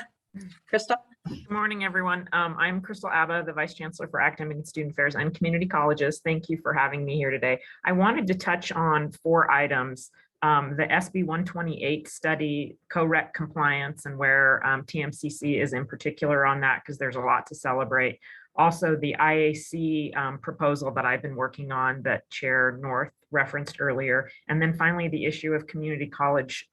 Good morning, everyone. I'm Crystal Abba, the Vice Chancellor for Academic and Student Affairs and Community Colleges. Thank you for having me here today. I wanted to touch on 4 items. The SB 128 study, co-rec compliance, and where TMCC is in particular on that, because there's a lot to celebrate. Also, the IAC proposal that I've been working on that Chair North referenced earlier. And then finally, the issue of community college,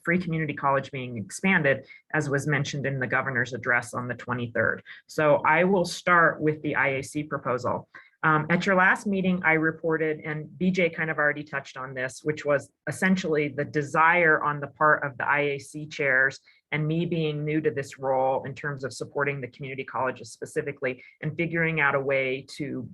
free community college being expanded, as was mentioned in the governor's address on the 23rd. So I will start with the IAC proposal. At your last meeting, I reported, and BJ kind of already touched on this, which was essentially the desire on the part of the IAC chairs and me being new to this role in terms of supporting the community colleges specifically and figuring out a way to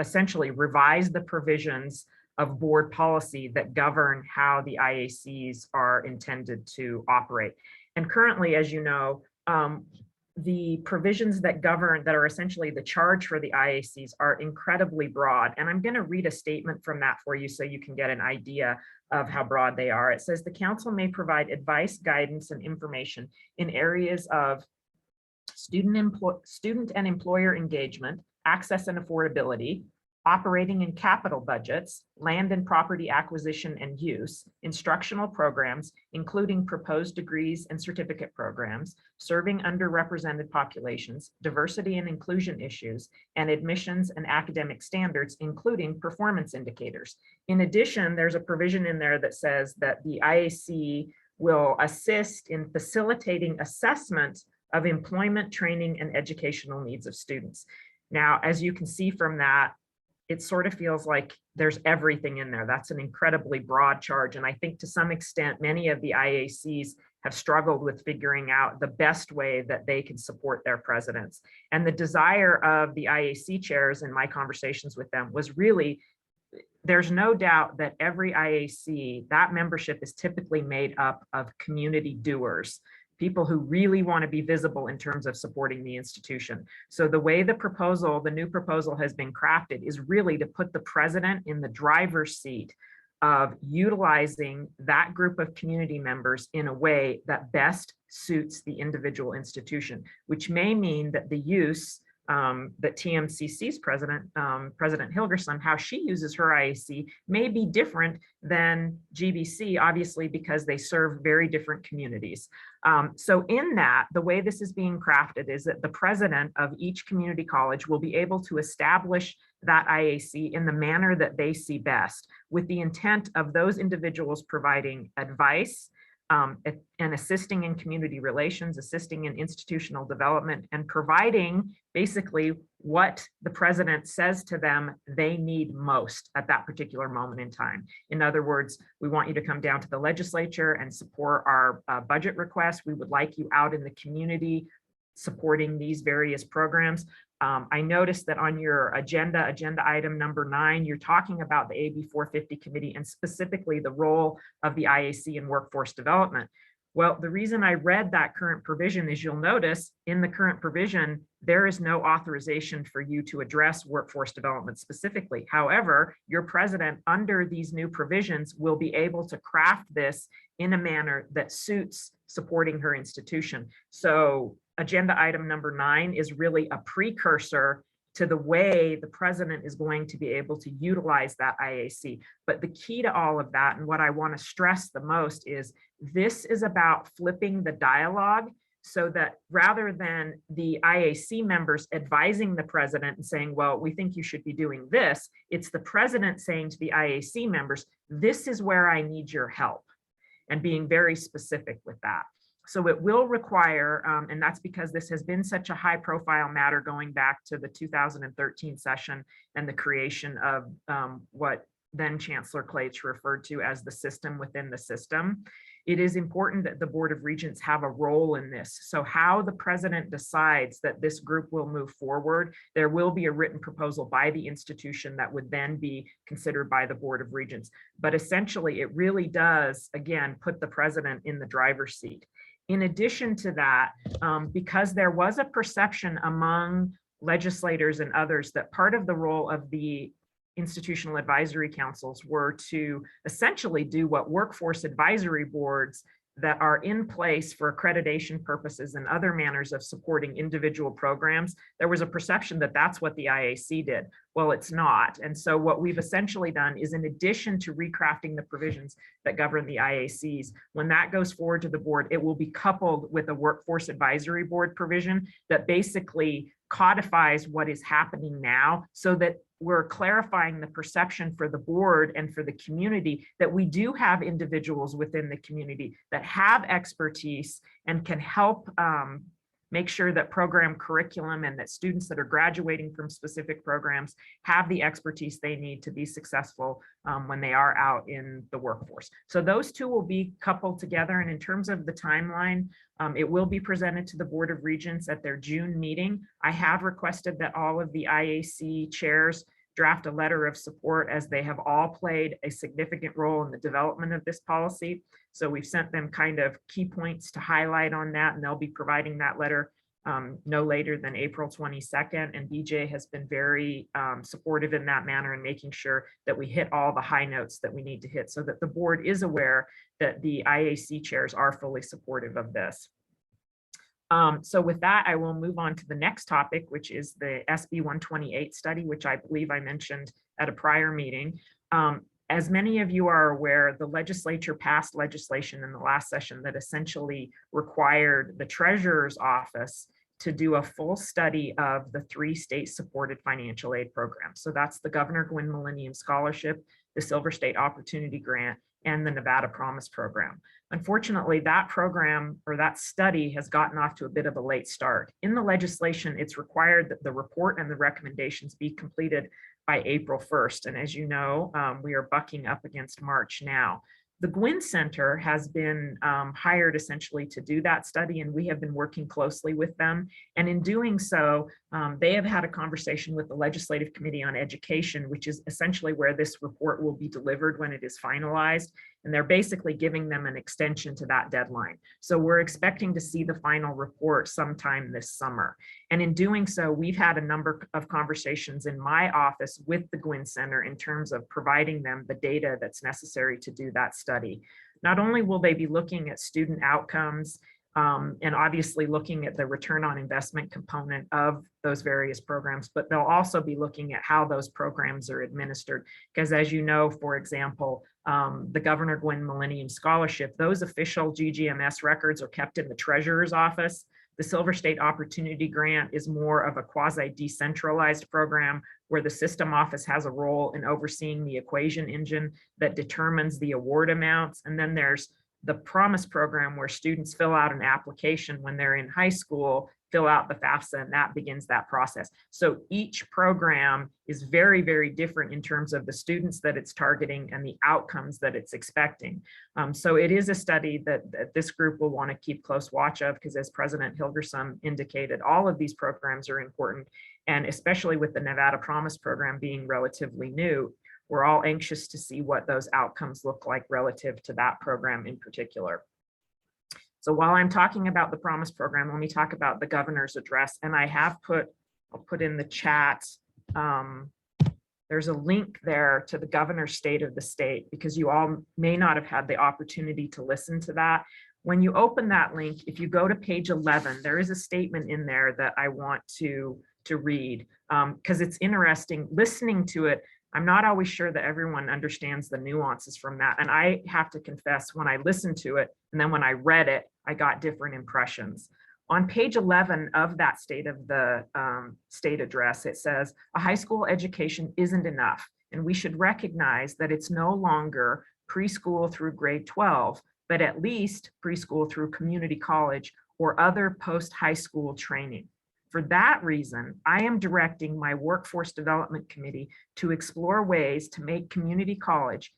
essentially revise the provisions of board policy that govern how the IACs are intended to operate. And currently, as you know, the provisions that govern, that are essentially the charge for the IACs, are incredibly broad. And I'm going to read a statement from that for you so you can get an idea of how broad they are. It says the council may provide advice, guidance, and information in areas of student and employer engagement, access and affordability, operating and capital budgets, land and property acquisition and use, instructional programs, including proposed degrees and certificate programs, serving underrepresented populations, diversity and inclusion issues, and admissions and academic standards, including performance indicators. In addition, there's a provision in there that says that the IAC will assist in facilitating assessment of employment, training, and educational needs of students. Now, as you can see from that, it sort of feels like there's everything in there. That's an incredibly broad charge. And I think to some extent, many of the IACs have struggled with figuring out the best way that they can support their presidents. And the desire of the IAC chairs in my conversations with them was really, there's no doubt that every IAC, that membership is typically made up of community doers, people who really want to be visible in terms of supporting the institution. So the way the proposal, the new proposal has been crafted is really to put the president in the driver's seat of utilizing that group of community members in a way that best suits the individual institution, which may mean that the use that TMCC's president, President Hilgerson, how she uses her IAC may be different than GBC, obviously, because they serve very different communities. So in that, the way this is being crafted is that the president of each community college will be able to establish that IAC in the manner that they see best, with the intent of those individuals providing advice, and assisting in community relations, assisting in institutional development, and providing basically what the president says to them they need most at that particular moment in time. In other words, we want you to come down to the legislature and support our budget requests. We would like you out in the community supporting these various programs. I noticed that on your agenda item number 9, you're talking about the AB 450 committee and specifically the role of the IAC in workforce development. Well, the reason I read that current provision is you'll notice in the current provision, there is no authorization for you to address workforce development specifically. However, your president under these new provisions will be able to craft this in a manner that suits supporting her institution. So agenda item number 9 is really a precursor to the way the president is going to be able to utilize that IAC. But the key to all of that, and what I want to stress the most, is this is about flipping the dialogue, so that rather than the IAC members advising the president and saying, well, we think you should be doing this, it's the president saying to the IAC members, this is where I need your help, and being very specific with that. So it will require, and that's because this has been such a high profile matter going back to the 2013 session and the creation of what then Chancellor Clates referred to as the system within the system. It is important that the Board of Regents have a role in this. So how the president decides that this group will move forward, there will be a written proposal by the institution that would then be considered by the Board of Regents. But essentially, it really does, again, put the president in the driver's seat. In addition to that, because there was a perception among legislators and others that part of the role of the institutional advisory councils were to essentially do what workforce advisory boards that are in place for accreditation purposes and other manners of supporting individual programs, there was a perception that that's what the IAC did. Well, it's not. And so what we've essentially done is, in addition to recrafting the provisions that govern the IACs, when that goes forward to the board, it will be coupled with a workforce advisory board provision that basically codifies what is happening now, so that we're clarifying the perception for the board and for the community that we do have individuals within the community that have expertise and can help make sure that program curriculum and that students that are graduating from specific programs have the expertise they need to be successful when they are out in the workforce. So those two will be coupled together. And in terms of the timeline, it will be presented to the Board of Regents at their June meeting. I have requested that all of the IAC chairs draft a letter of support, as they have all played a significant role in the development of this policy. So we've sent them kind of key points to highlight on that, and they'll be providing that letter no later than April 22nd. And BJ has been very supportive in that manner and making sure that we hit all the high notes that we need to hit, so that the board is aware that the IAC chairs are fully supportive of this. So with that, I will move on to the next topic, which is the SB 128 study, which I believe I mentioned at a prior meeting. As many of you are aware, the legislature passed legislation in the last session that essentially required the Treasurer's Office to do a full study of the 3 state-supported financial aid programs. So that's the Governor Gwynn Millennium Scholarship, the Silver State Opportunity Grant, and the Nevada Promise Program. Unfortunately, that program, or that study, has gotten off to a bit of a late start. In the legislation, it's required that the report and the recommendations be completed by April 1st. And as you know, we are bucking up against March now. The Gwynn Center has been hired essentially to do that study, and we have been working closely with them. And in doing so, they have had a conversation with the Legislative Committee on Education, which is essentially where this report will be delivered when it is finalized. And they're basically giving them an extension to that deadline. So we're expecting to see the final report sometime this summer. And in doing so, we've had a number of conversations in my office with the Gwynn Center in terms of providing them the data that's necessary to do that study. Not only will they be looking at student outcomes and obviously looking at the return on investment component of those various programs, but they'll also be looking at how those programs are administered. Because as you know, for example, the Governor Gwynn Millennium Scholarship, those official GGMS records are kept in the Treasurer's Office. The Silver State Opportunity Grant is more of a quasi-decentralized program where the system office has a role in overseeing the equation engine that determines the award amounts. And then there's the Promise Program, where students fill out an application when they're in high school, fill out the FAFSA, and that begins that process. So each program is very, very different in terms of the students that it's targeting and the outcomes that it's expecting. So it is a study that this group will want to keep close watch of, because as President Hilgerson indicated, all of these programs are important. And especially with the Nevada Promise Program being relatively new, we're all anxious to see what those outcomes look like relative to that program in particular. So while I'm talking about the Promise Program, let me talk about the governor's address. And I have I'll put in the chat, there's a link there to the governor's state of the state, because you all may not have had the opportunity to listen to that. When you open that link, if you go to page 11, there is a statement in there that I want to to read, because it's interesting listening to it. I'm not always sure that everyone understands the nuances from that. And I have to confess, when I listened to it and then when I read it, I got different impressions. On page 11 of that state of the state address, it says, a high school education isn't enough, and we should recognize that it's no longer preschool through grade 12, but at least preschool through community college or other post-high school training. For that reason, I am directing my Workforce Development Committee to explore ways to make community college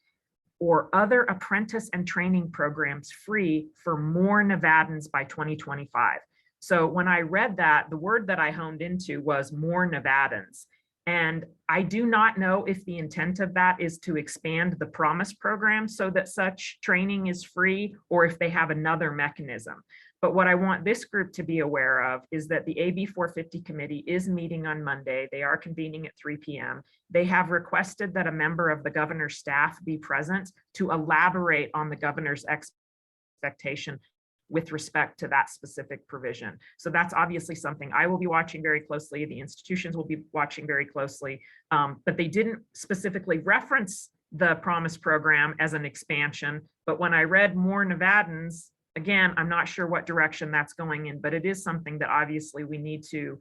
or other apprentice and training programs free for more Nevadans by 2025. So when I read that, the word that I honed into was more Nevadans. And I do not know if the intent of that is to expand the Promise program so that such training is free, or if they have another mechanism. But what I want this group to be aware of is that the AB 450 committee is meeting on Monday. They are convening at 3 p.m. They have requested that a member of the governor's staff be present to elaborate on the governor's expectation with respect to that specific provision. So that's obviously something I will be watching very closely. The institutions will be watching very closely, but they didn't specifically reference the Promise program as an expansion. But when I read more Nevadans, again, I'm not sure what direction that's going in, but it is something that obviously we need to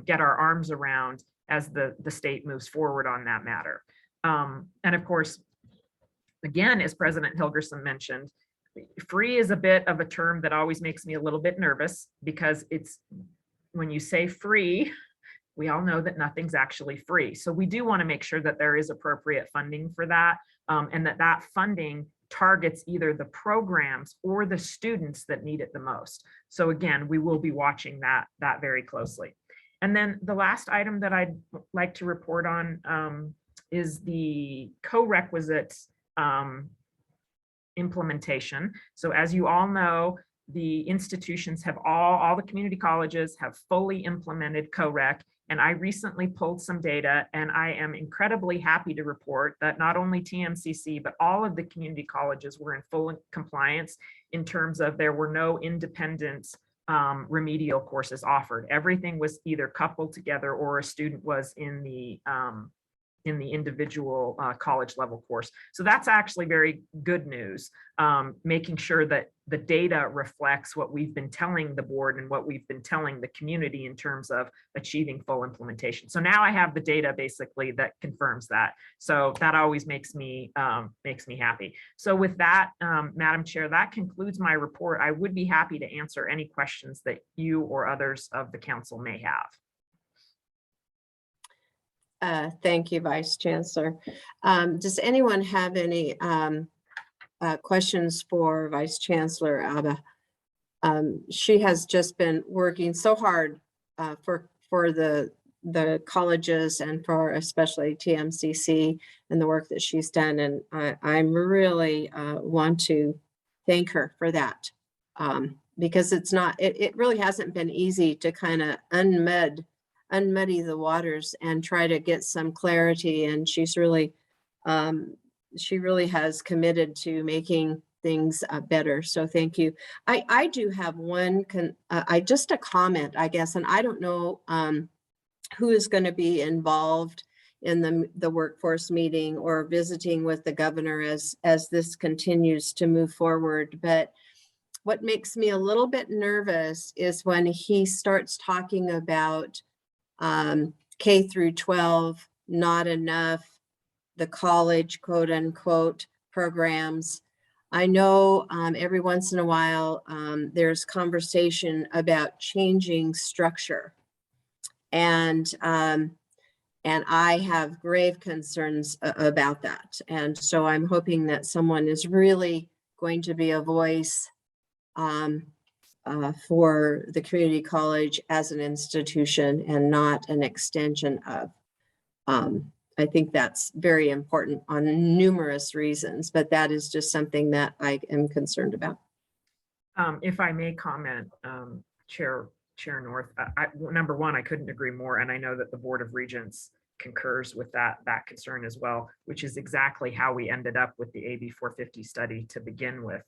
get our arms around as the state moves forward on that matter. And of course, again, as President Hilgerson mentioned, free is a bit of a term that always makes me a little bit nervous, because it's, when you say free, we all know that nothing's actually free. So we do want to make sure that there is appropriate funding for that, and that funding targets either the programs or the students that need it the most. So again, we will be watching that very closely. And then the last item that I'd like to report on is the co-requisite implementation. So as you all know, the institutions have all the community colleges have fully implemented co-rec. And I recently pulled some data, and I am incredibly happy to report that not only TMCC, but all of the community colleges were in full compliance in terms of there were no independent remedial courses offered. Everything was either coupled together or a student was in the individual college level course. So that's actually very good news, making sure that the data reflects what we've been telling the board and what we've been telling the community in terms of achieving full implementation. So now I have the data basically that confirms that. So that always makes me happy. So with that, Madam Chair, that concludes my report. I would be happy to answer any questions that you or others of the council may have. Thank you, Vice Chancellor. Does anyone have any questions for Vice Chancellor Abba? She has just been working so hard for the colleges and for especially TMCC and the work that she's done. And I'm really want to thank her for that, because it really hasn't been easy to kind of unmuddy the waters and try to get some clarity. And she's really, she really has committed to making things better. So thank you. I do have one, just a comment, I guess, and I don't know who is going to be involved in the workforce meeting or visiting with the governor as this continues to move forward. But what makes me a little bit nervous is when he starts talking about K through 12, not enough, the college, quote unquote, programs. I know every once in a while there's conversation about changing structure. And I have grave concerns about that. And so I'm hoping that someone is really going to be a voice for the community college as an institution and not an extension of. I think that's very important on numerous reasons, but that is just something that I am concerned about. If I may comment, Chair North, number one, I couldn't agree more. And I know that the Board of Regents concurs with that concern as well, which is exactly how we ended up with the AB 450 study to begin with.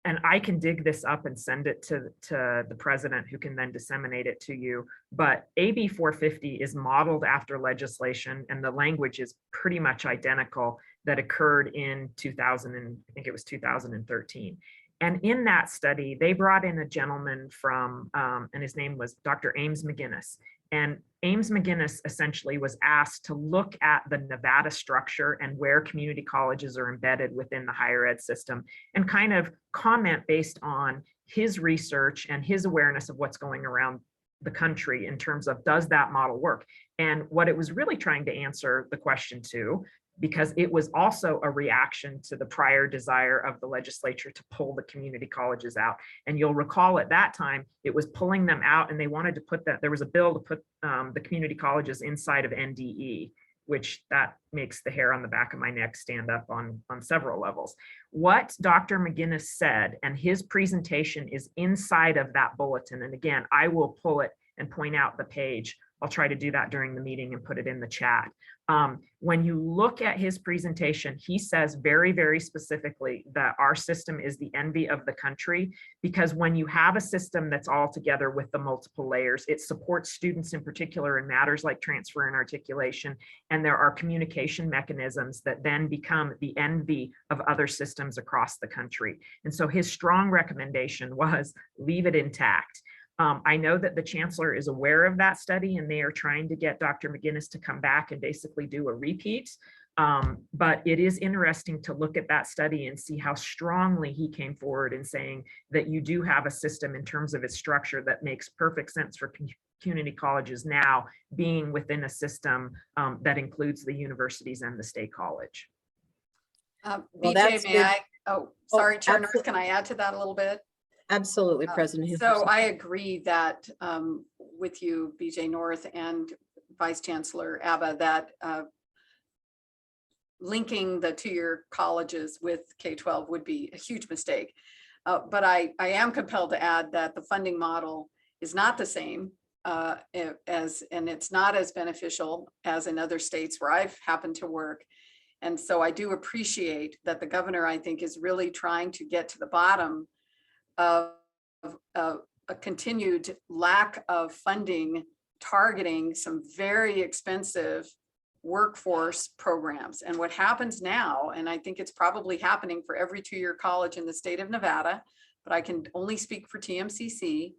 and I can dig this up and send it to the president, who can then disseminate it to you. But AB 450 is modeled after legislation, and the language is pretty much identical that occurred in 2000, and I think it was 2013. And in that study, they brought in a gentleman from, and his name was Dr. Ames McGinnis. And Ames McGinnis essentially was asked to look at the Nevada structure and where community colleges are embedded within the higher ed system, and kind of comment based on his research and his awareness of what's going around the country in terms of, does that model work? And what it was really trying to answer the question to, because it was also a reaction to the prior desire of the legislature to pull the community colleges out. And you'll recall at that time, it was pulling them out, and they wanted to put that, there was a bill to put the community colleges inside of NDE, which that makes the hair on the back of my neck stand up on several levels. What Dr. McGinnis said, and his presentation is inside of that bulletin. And again, I will pull it and point out the page. I'll try to do that during the meeting and put it in the chat. When you look at his presentation, he says very, very specifically that our system is the envy of the country, because when you have a system that's all together with the multiple layers, it supports students in particular in matters like transfer and articulation, and there are communication mechanisms that then become the envy of other systems across the country. And so his strong recommendation was leave it intact. I know that the chancellor is aware of that study, and they are trying to get Dr. McGinnis to come back and basically do a repeat. But it is interesting to look at that study and see how strongly he came forward in saying that you do have a system in terms of its structure that makes perfect sense for community colleges now being within a system that includes the universities and the state college. BJ, may I? Oh, sorry, Chair North, can I add to that a little bit? Absolutely, President. So I agree that with you, BJ North, and Vice Chancellor Abba, that linking the two-year colleges with K-12 would be a huge mistake. But I am compelled to add that the funding model is not the same and it's not as beneficial as in other states where I've happened to work. And so I do appreciate that the governor, I think, is really trying to get to the bottom of a continued lack of funding targeting some very expensive workforce programs. And what happens now, and I think it's probably happening for every two-year college in the state of Nevada, but I can only speak for TMCC,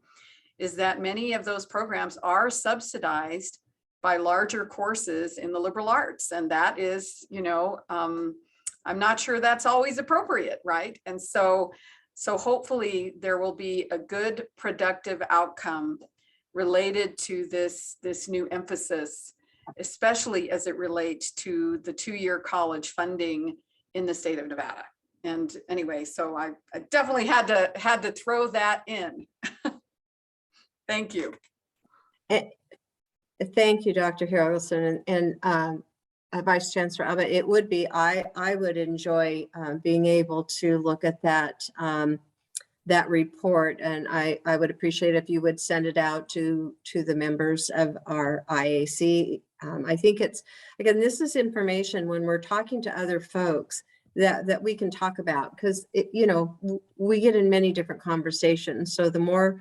is that many of those programs are subsidized by larger courses in the liberal arts. And that is, you know, I'm not sure that's always appropriate, right? And so hopefully there will be a good, productive outcome related to this new emphasis, especially as it relates to the two-year college funding in the state of Nevada. And anyway, so I definitely had to throw that in. Thank you. Thank you, Dr. Harrelson, and Vice Chancellor Abba. It would be, I would enjoy being able to look at that that report, and I would appreciate if you would send it out to the members of our IAC. I think it's, again, this is information when we're talking to other folks that we can talk about, because you know, we get in many different conversations. So the more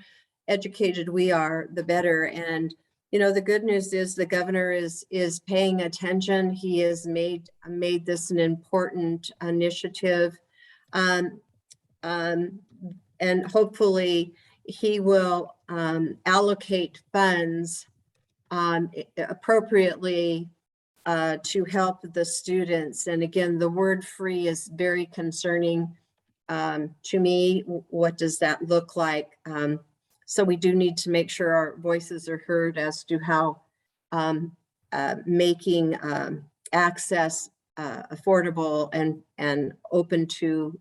educated we are, the better. And you know, the good news is the governor is paying attention. He has made this an important initiative, and hopefully he will allocate funds appropriately to help the students. And again, the word free is very concerning to me. What does that look like? So we do need to make sure our voices are heard as to how making access affordable and open to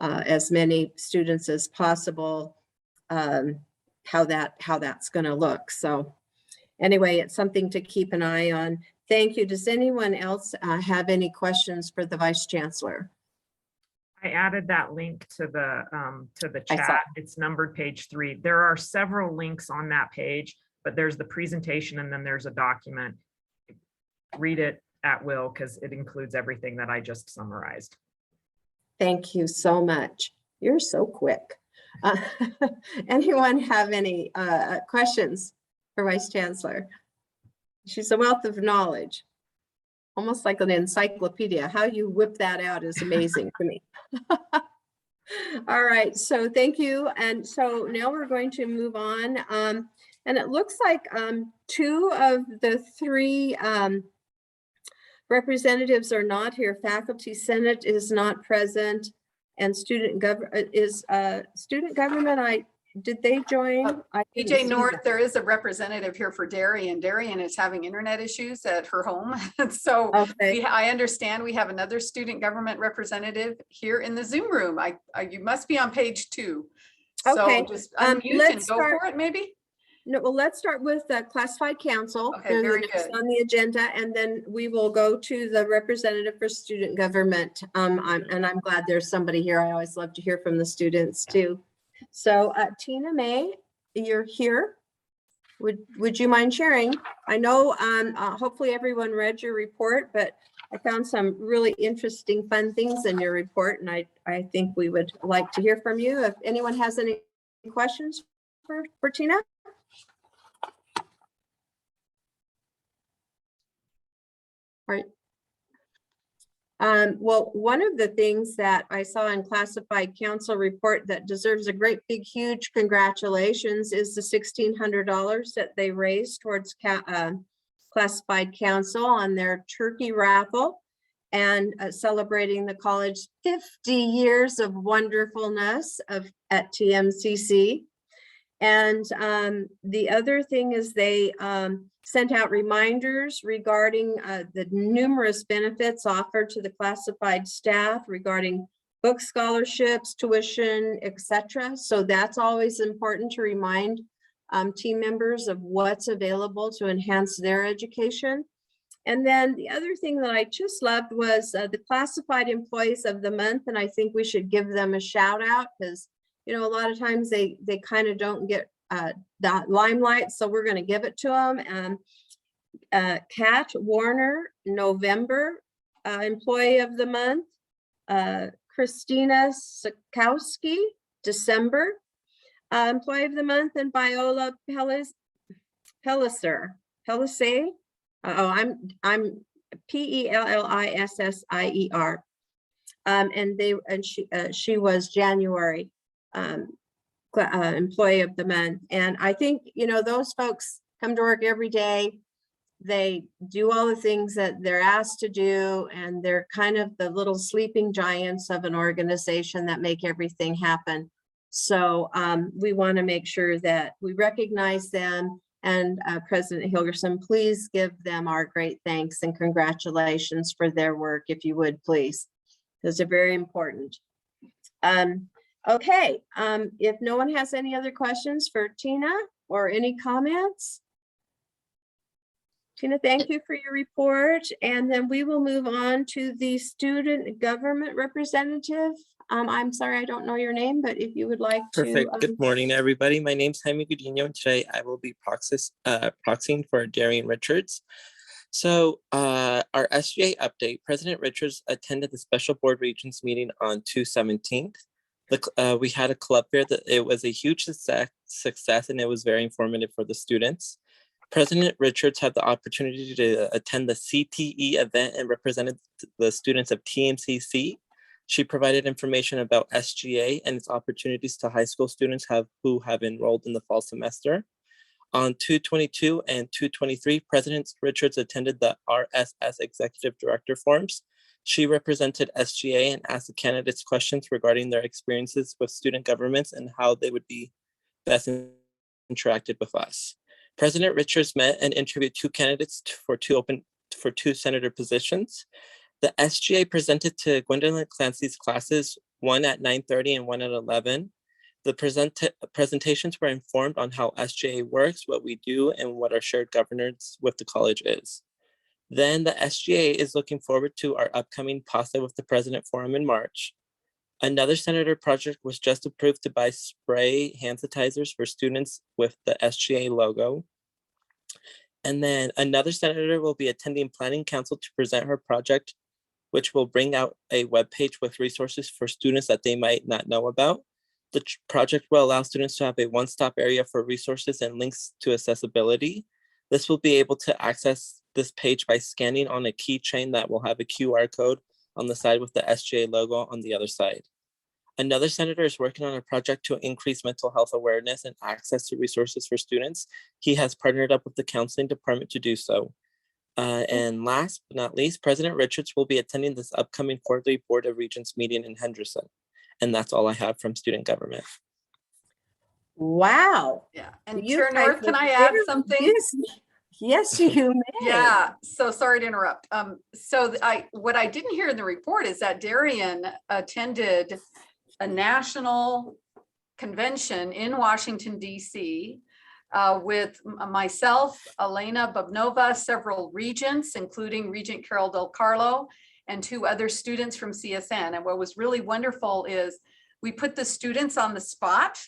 as many students as possible, how that's going to look. So anyway, it's something to keep an eye on. Thank you. Does anyone else have any questions for the Vice Chancellor? I added that link to the chat. It's numbered page 3. There are several links on that page, but there's the presentation and then there's a document. Read it at will because it includes everything that I just summarized. Thank you so much. You're so quick. Uh, Anyone have any questions for Vice Chancellor? She's a wealth of knowledge, almost like an encyclopedia. How you whip that out is amazing to me. All right, so thank you. And so now we're going to move on. And it looks like 2 of the 3 representatives are not here. Faculty Senate is not present, and student government did they join? I didn't BJ see North, that. there is a representative here for Darien. Darien is having internet issues at her home. So Okay. I understand we have another student government representative here in the Zoom room. You must be on page 2. So Okay. just unmute Let's and go start- for it, maybe? No, well, let's start with the classified council. Okay, They're the very next good. on the agenda, and then we will go to the representative for student government. And I'm glad there's somebody here. I always love to hear from the students too. So Tina May, you're here. Would you mind sharing? I know hopefully everyone read your report, but I found some really interesting, fun things in your report, and I think we would like to hear from you. If anyone has any questions for Tina? Right. Well, one of the things that I saw in classified council report that deserves a great big huge congratulations is the $1,600 that they raised towards classified council on their turkey raffle and celebrating the college 50 years of wonderfulness at TMCC. And the other thing is they sent out reminders regarding the numerous benefits offered to the classified staff regarding book scholarships, tuition, etc. So that's always important to remind team members of what's available to enhance their education. And then the other thing that I just loved was the classified employees of the month. And I think we should give them a shout out because, you know, a lot of times they kind of don't get that limelight. So we're going to give it to them. Kat Warner, November employee of the month. Christina Sikowski, December employee of the month, and Viola Pelliser. I'm Pellisier. And she was January employee of the month. And I think, you know, those folks come to work every day. They do all the things that they're asked to do, and they're kind of the little sleeping giants of an organization that make everything happen. So we want to make sure that we recognize them. And President Hilgerson, please give them our great thanks and congratulations for their work, if you would, please. Those are very important. Okay, if no one has any other questions for Tina or any comments. Tina, thank you for your report. And then we will move on to the student government representative. I'm sorry, I don't know your name, but if you would like to. Perfect. Good morning, everybody. My name is Jaime Gudino, and today I will be proxying for Darian Richards. So our SGA update, President Richards attended the special board regents meeting on 2/17. We had a club fair that it was a huge success and it was very informative for the students. President Richards had the opportunity to attend the CTE event and represented the students of TMCC. She provided information about SGA and its opportunities to high school students who have enrolled in the fall semester. On 2/22 and 2/23, President Richards attended the RSS Executive Director Forums. She represented SGA and asked the candidates questions regarding their experiences with student governments and how they would be best interacted with us. President Richards met and interviewed 2 candidates for two senator positions. The SGA presented to Gwendolyn Clancy's classes, one at 9:30 and one at 11. The presentations were informed on how SGA works, what we do, and what our shared governance with the college is. Then the SGA is looking forward to our upcoming Pasta with the President Forum in March. Another senator project was just approved to buy spray hand sanitizers for students with the SGA logo. And then another senator will be attending Planning Council to present her project which will bring out a webpage with resources for students that they might not know about. The project will allow students to have a one-stop area for resources and links to accessibility. This will be able to access this page by scanning on a keychain that will have a QR code on the side with the SGA logo on the other side. Another senator is working on a project to increase mental health awareness and access to resources for students. He has partnered up with the counseling department to do so. And last but not least, President Richards will be attending this upcoming quarterly Board of Regents meeting in Henderson. And that's all I have from student government. Wow. Yeah, and You Chair guys North, can are I add very something? busy. Yes, you may. Yeah, so sorry to interrupt. What I didn't hear in the report is that Darian attended a national convention in Washington, DC, with myself, Elena Bubnova, several regents, including Regent Carol Del Carlo, and 2 other students from CSN. And what was really wonderful is we put the students on the spot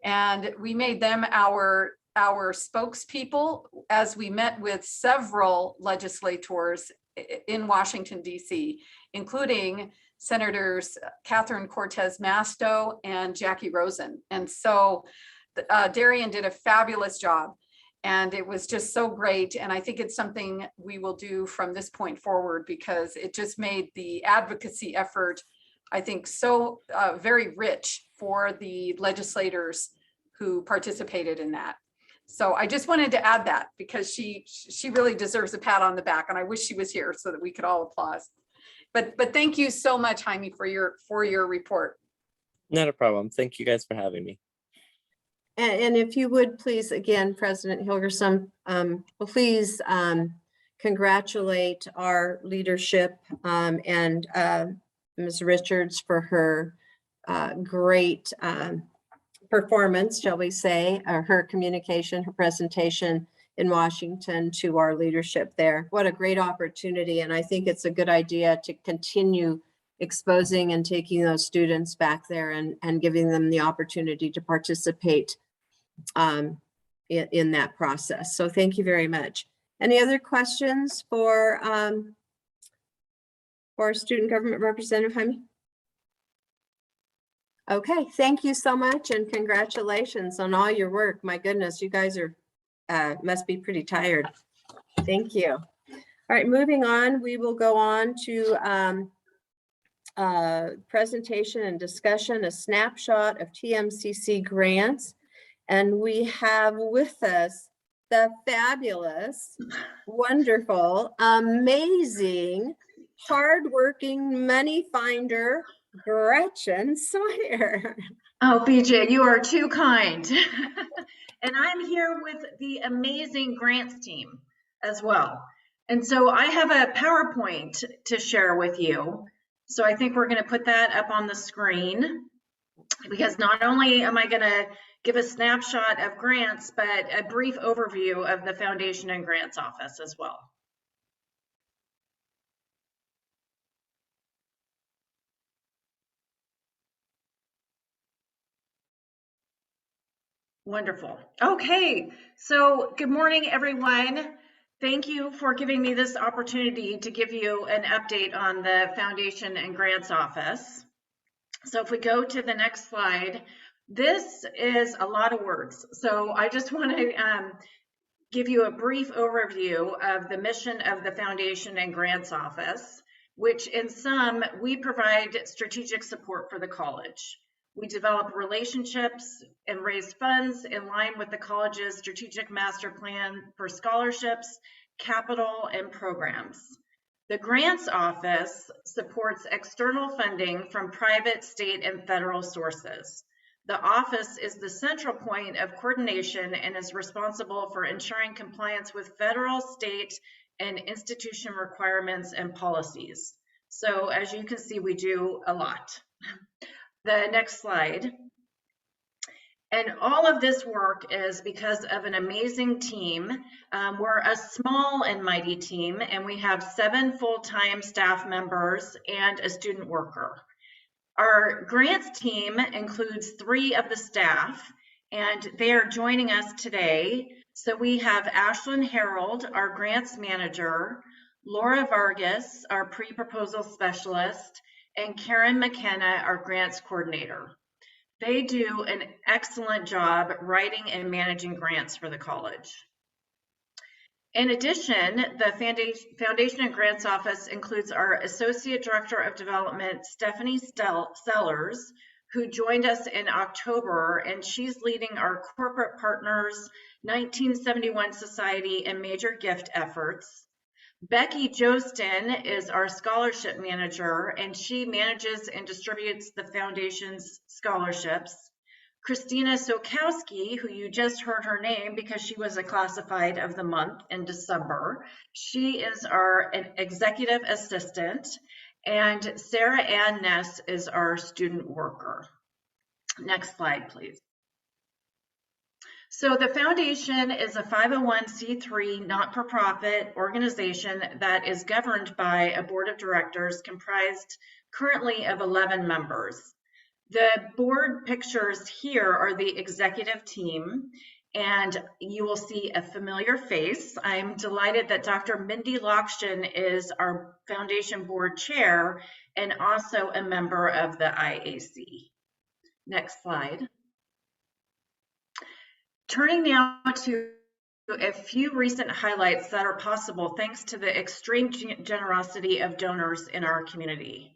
and we made them our spokespeople as we met with several legislators in Washington, DC, including Senators Catherine Cortez Masto and Jackie Rosen. And so Darian did a fabulous job and it was just so great. And I think it's something we will do from this point forward because it just made the advocacy effort, I think, so very rich for the legislators who participated in that. So I just wanted to add that because she really deserves a pat on the back, and I wish she was here so that we could all applaud. But thank you so much, Jaime, for your report. Not a problem. Thank you guys for having me. And if you would please, again, President Hilgerson, please congratulate our leadership and Ms. Richards for her great performance, shall we say, her communication, her presentation in Washington to our leadership there. What a great opportunity. And I think it's a good idea to continue exposing and taking those students back there and giving them the opportunity to participate in that process. So thank you very much. Any other questions for Student Government Representative Jaime? Okay, thank you so much and congratulations on all your work. My goodness, you guys are must be pretty tired. Thank you. All right, moving on, we will go on to presentation and discussion, a snapshot of TMCC grants. And we have with us the fabulous, wonderful, amazing, hardworking money finder, Gretchen Sawyer. Oh, BJ, you are too kind. And I'm here with the amazing grants team as well. And so I have a PowerPoint to share with you. So I think we're going to put that up on the screen because not only am I going to give a snapshot of grants, but a brief overview of the Foundation and Grants Office as well. Wonderful. Okay, so good morning, everyone. Thank you for giving me this opportunity to give you an update on the Foundation and Grants Office. So if we go to the next slide, this is a lot of words. So I just want to give you a brief overview of the mission of the Foundation and Grants Office, which in sum, we provide strategic support for the college. We develop relationships and raise funds in line with the college's strategic master plan for scholarships, capital, and programs. The Grants Office supports external funding from private, state, and federal sources. The office is the central point of coordination and is responsible for ensuring compliance with federal, state, and institution requirements and policies. So as you can see, we do a lot. The next slide. And all of this work is because of an amazing team. We're a small and mighty team, and we have 7 full-time staff members and a student worker. Our grants team includes 3 of the staff, and they are joining us today. So we have Ashlyn Harold, our grants manager, Laura Vargas, our pre-proposal specialist, and Karen McKenna, our grants coordinator. They do an excellent job writing and managing grants for the college. In addition, the Foundation and Grants Office includes our Associate Director of Development, Stephanie Sellers, who joined us in October, and she's leading our Corporate Partners 1971 Society and Major Gift efforts. Becky Jostin is our Scholarship Manager, and she manages and distributes the Foundation's scholarships. Christina Sokowski, who you just heard her name because she was a classified of the month in December, she is our executive assistant, and Sarah Ann Ness is our student worker. Next slide, please. So the Foundation is a 501c3 not-for-profit organization that is governed by a board of directors comprised currently of 11 members. The board pictures here are the executive team, and you will see a familiar face. I'm delighted that Dr. Mindy Lockshin is our Foundation board chair and also a member of the IAC. Next slide. Turning now to a few recent highlights that are possible thanks to the extreme generosity of donors in our community.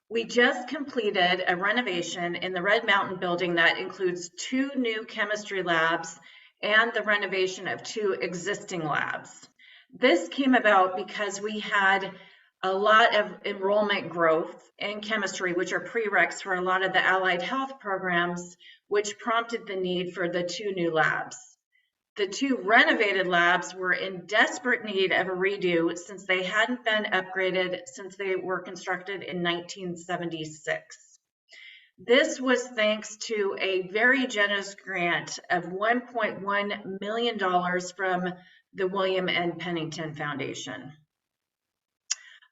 We just completed a renovation in the Red Mountain building that includes 2 new chemistry labs and the renovation of 2 existing labs. This came about because we had a lot of enrollment growth in chemistry, which are prereqs for a lot of the allied health programs, which prompted the need for the 2 new labs. The 2 renovated labs were in desperate need of a redo since they hadn't been upgraded since they were constructed in 1976. This was thanks to a very generous grant of $1.1 million from the William N. Pennington Foundation.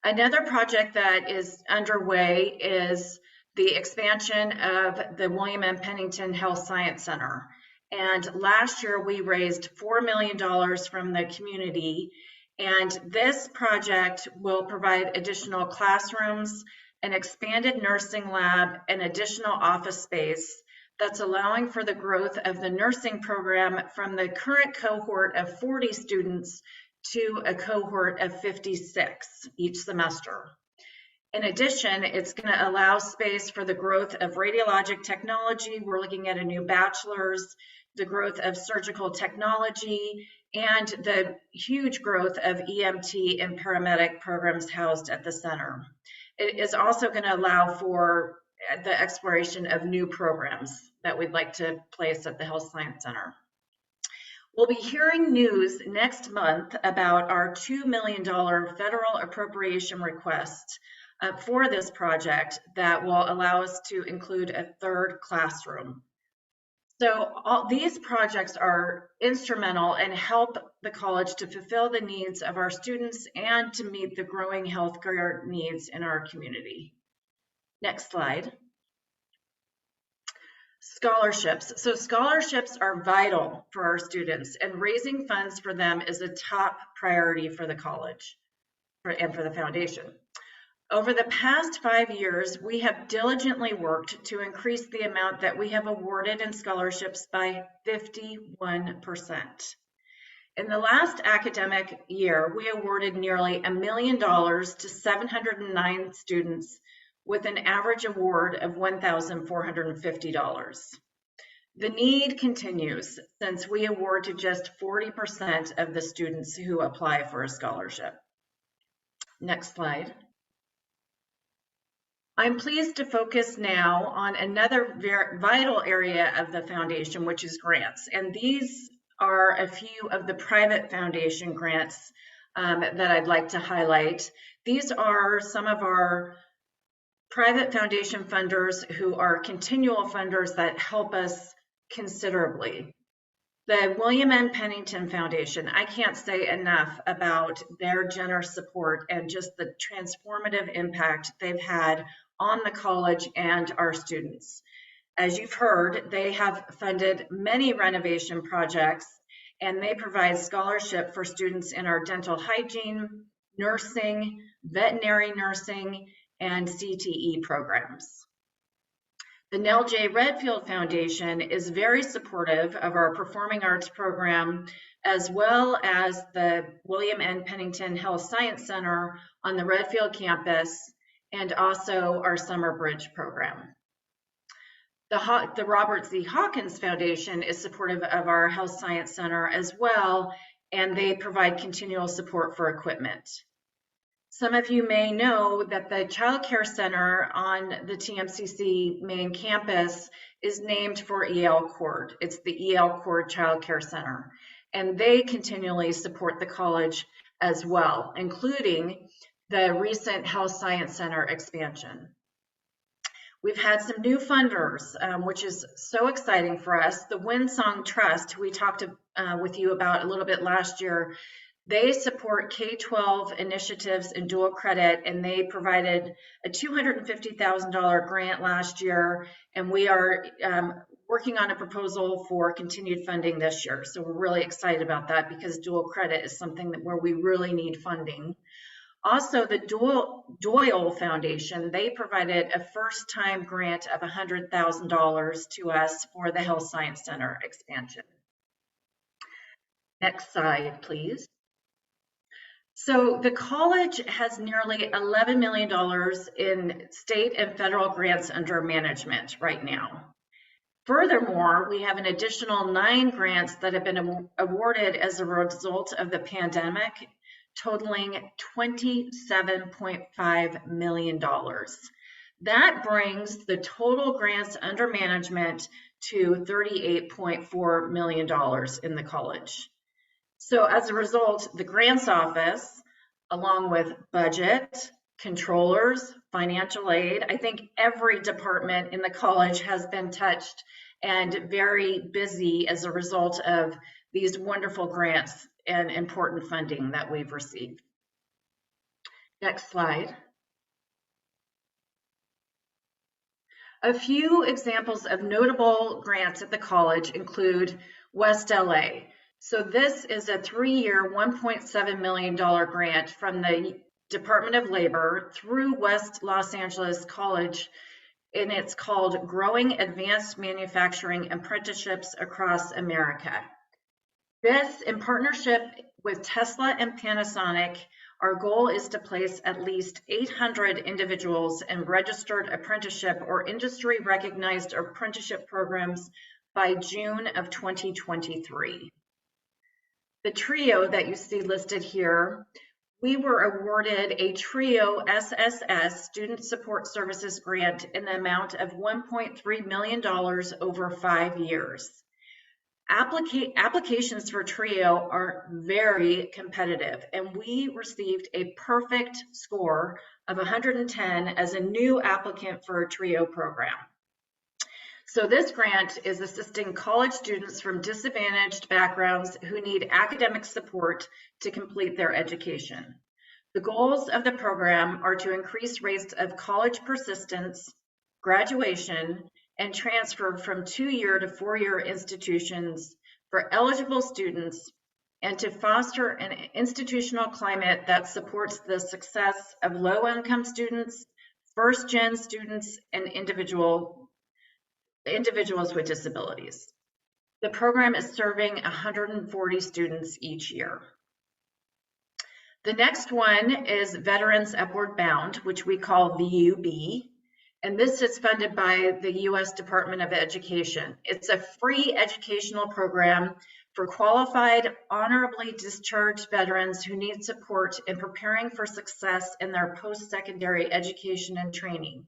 Another project that is underway is the expansion of the William M. Pennington Health Science Center. And last year we raised $4 million from the community. And this project will provide additional classrooms, an expanded nursing lab, and additional office space that's allowing for the growth of the nursing program from the current cohort of 40 students to a cohort of 56 each semester. In addition, it's going to allow space for the growth of radiologic technology. We're looking at a new bachelor's, the growth of surgical technology, and the huge growth of EMT and paramedic programs housed at the center. It is also going to allow for the exploration of new programs that we'd like to place at the Health Science Center. We'll be hearing news next month about our $2 million federal appropriation request for this project that will allow us to include a 3rd classroom. So all these projects are instrumental and help the college to fulfill the needs of our students and to meet the growing healthcare needs in our community. Next slide. Scholarships. So scholarships are vital for our students, and raising funds for them is a top priority for the college and for the foundation. Over the past 5 years, we have diligently worked to increase the amount that we have awarded in scholarships by 51%. In the last academic year, we awarded nearly $1 million to 709 students with an average award of $1,450. The need continues since we award to just 40% of the students who apply for a scholarship. Next slide. I'm pleased to focus now on another very vital area of the foundation, which is grants. And these are a few of the private foundation grants that I'd like to highlight. These are some of our private foundation funders who are continual funders that help us considerably. The William N. Pennington Foundation, I can't say enough about their generous support and just the transformative impact they've had on the college and our students. As you've heard, they have funded many renovation projects, and they provide scholarship for students in our dental hygiene, nursing, veterinary nursing, and CTE programs. The Nell J. Redfield Foundation is very supportive of our performing arts program, as well as the William N. Pennington Health Science Center on the Redfield campus, and also our Summer Bridge program. The Robert Z. Hawkins Foundation is supportive of our Health Science Center as well, and they provide continual support for equipment. Some of you may know that the Child Care Center on the TMCC main campus is named for E.L. Cord. It's the E.L. Cord Child Care Center, and they continually support the college as well, including the recent Health Science Center expansion. We've had some new funders, which is so exciting for us. The Windsong Trust, who we talked with you about a little bit last year, they support K-12 initiatives in dual credit, and they provided a $250,000 grant last year, and we are working on a proposal for continued funding this year. So we're really excited about that because dual credit is something where we really need funding. Also, the Doyle Foundation, they provided a first-time grant of $100,000 to us for the Health Science Center expansion. Next slide, please. So the college has nearly $11 million in state and federal grants under management right now. Furthermore, we have an additional 9 grants that have been awarded as a result of the pandemic, totaling $27.5 million. That brings the total grants under management to $38.4 million in the college. So as a result, the grants office, along with budget, controllers, financial aid, I think every department in the college has been touched and very busy as a result of these wonderful grants and important funding that we've received. Next slide. A few examples of notable grants at the college include West LA. So this is a 3-year, $1.7 million grant from the Department of Labor through West Los Angeles College, and it's called Growing Advanced Manufacturing Apprenticeships Across America. This, in partnership with Tesla and Panasonic, our goal is to place at least 800 individuals in registered apprenticeship or industry-recognized apprenticeship programs by June of 2023. The TRIO that you see listed here, we were awarded a TRIO SSS Student Support Services grant in the amount of $1.3 million over 5 years. Applications for TRIO are very competitive, and we received a perfect score of 110 as a new applicant for a TRIO program. So this grant is assisting college students from disadvantaged backgrounds who need academic support to complete their education. The goals of the program are to increase rates of college persistence, graduation, and transfer from 2-year to 4-year institutions for eligible students, and to foster an institutional climate that supports the success of low-income students, first-gen students, and individuals with disabilities. The program is serving 140 students each year. The next one is Veterans Upward Bound, which we call VUB, and this is funded by the U.S. Department of Education. It's a free educational program for qualified, honorably discharged veterans who need support in preparing for success in their post-secondary education and training.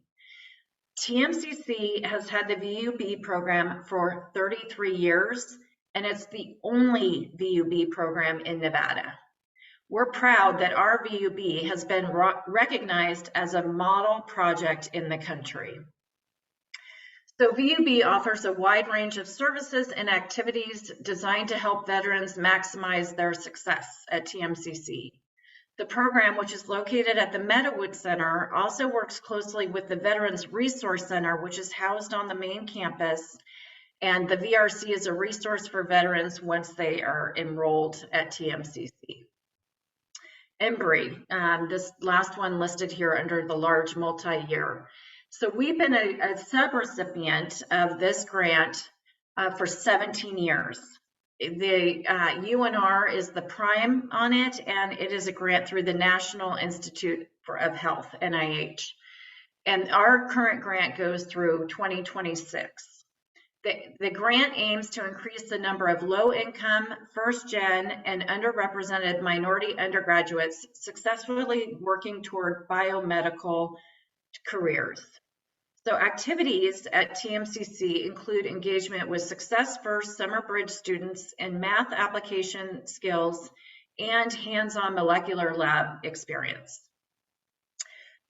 TMCC has had the VUB program for 33 years, and it's the only VUB program in Nevada. We're proud that our VUB has been recognized as a model project in the country. So VUB offers a wide range of services and activities designed to help veterans maximize their success at TMCC. The program, which is located at the Meadows Center, also works closely with the Veterans Resource Center, which is housed on the main campus, and the VRC is a resource for veterans once they are enrolled at TMCC. Embry, this last one listed here under the large multi-year. So we've been a sub-recipient of this grant for 17 years. The UNR is the prime on it, and it is a grant through the National Institute of Health, NIH. And our current grant goes through 2026. The grant aims to increase the number of low-income, first-gen, and underrepresented minority undergraduates successfully working toward biomedical careers. So activities at TMCC include engagement with Success First Summer Bridge students in math application skills and hands-on molecular lab experience.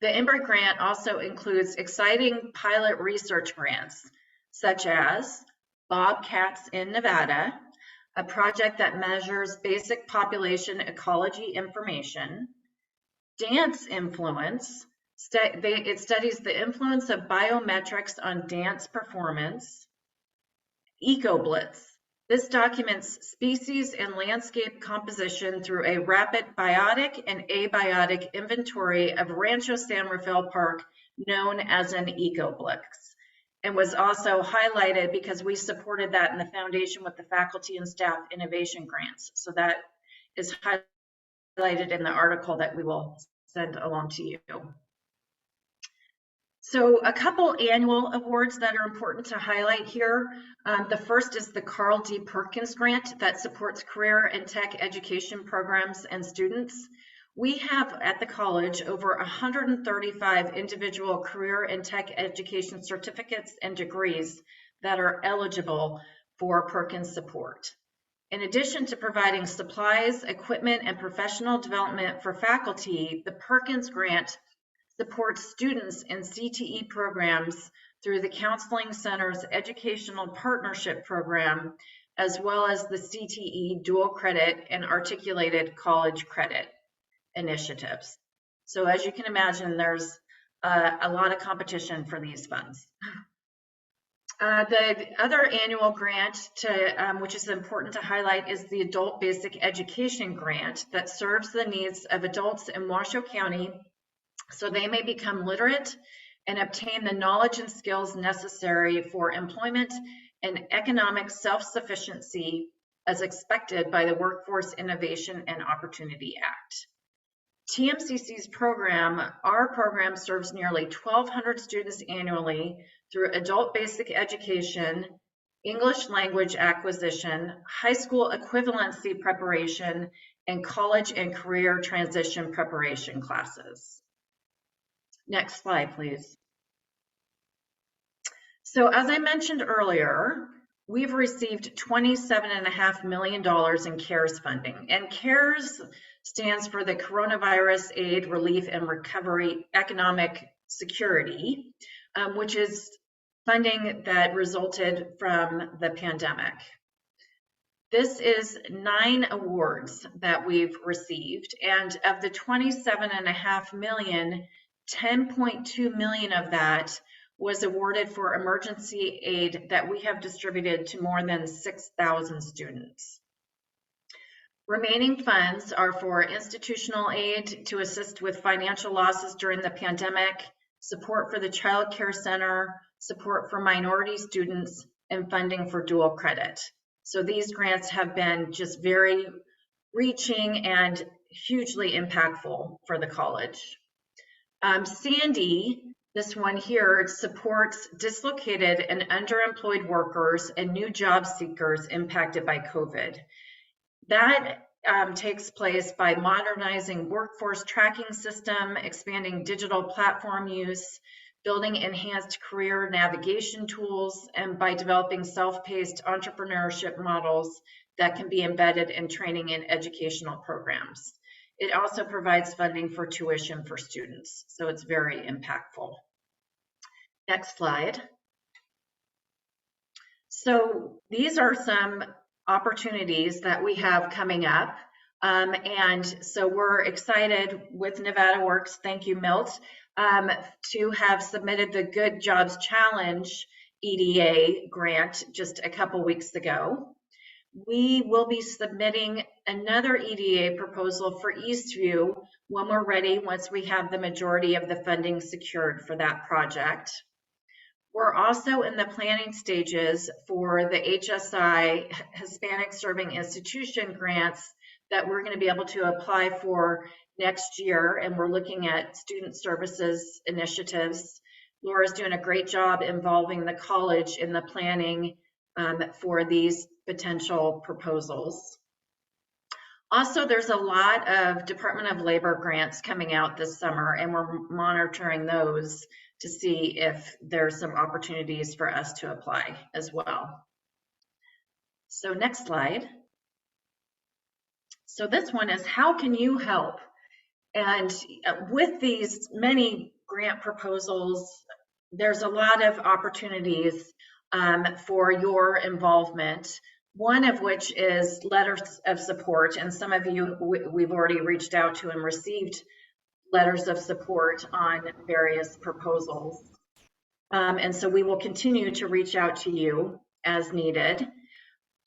The Embry grant also includes exciting pilot research grants, such as Bobcats in Nevada, a project that measures basic population ecology information, Dance Influence, it studies the influence of biometrics on dance performance, EcoBlitz, this documents species and landscape composition through a rapid biotic and abiotic inventory of Rancho San Rafael Park, known as an EcoBlitz, and was also highlighted because we supported that in the foundation with the faculty and staff innovation grants. So that is highlighted in the article that we will send along to you. So a couple annual awards that are important to highlight here. The first is the Carl D. Perkins grant that supports career and tech education programs and students. We have at the college over 135 individual career and tech education certificates and degrees that are eligible for Perkins support. In addition to providing supplies, equipment, and professional development for faculty, the Perkins grant supports students in CTE programs through the Counseling Center's Educational Partnership Program, as well as the CTE dual credit and articulated college credit initiatives. So as you can imagine, there's a lot of competition for these funds. The other annual grant, which is important to highlight, is the Adult Basic Education Grant that serves the needs of adults in Washoe County so they may become literate and obtain the knowledge and skills necessary for employment and economic self-sufficiency as expected by the Workforce Innovation and Opportunity Act. TMCC's program, our program serves nearly 1,200 students annually through adult basic education, English language acquisition, high school equivalency preparation, and college and career transition preparation classes. Next slide, please. So as I mentioned earlier, we've received $27.5 million in CARES funding, and CARES stands for the Coronavirus Aid, Relief, and Recovery Economic Security, which is funding that resulted from the pandemic. This is 9 awards that we've received, and of the $27.5 million, 10.2 million of that was awarded for emergency aid that we have distributed to more than 6,000 students. Remaining funds are for institutional aid to assist with financial losses during the pandemic, support for the Child Care Center, support for minority students, and funding for dual credit. So these grants have been just very reaching and hugely impactful for the college. Sandy, this one here, supports dislocated and underemployed workers and new job seekers impacted by COVID. That takes place by modernizing workforce tracking system, expanding digital platform use, building enhanced career navigation tools, and by developing self-paced entrepreneurship models that can be embedded in training and educational programs. It also provides funding for tuition for students, so it's very impactful. Next slide. So these are some opportunities that we have coming up. And so we're excited with Nevada Works, thank you, Milt, to have submitted the Good Jobs Challenge EDA grant just a couple weeks ago. We will be submitting another EDA proposal for Eastview when we're ready, once we have the majority of the funding secured for that project. We're also in the planning stages for the HSI Hispanic Serving Institution grants that we're going to be able to apply for next year, and we're looking at student services initiatives. Laura's doing a great job involving the college in the planning for these potential proposals. Also, there's a lot of Department of Labor grants coming out this summer, and we're monitoring those to see if there's some opportunities for us to apply as well. So next slide. So this one is, how can you help? And with these many grant proposals, there's a lot of opportunities for your involvement, one of which is letters of support. And some of you we've already reached out to and received letters of support on various proposals. And so we will continue to reach out to you as needed.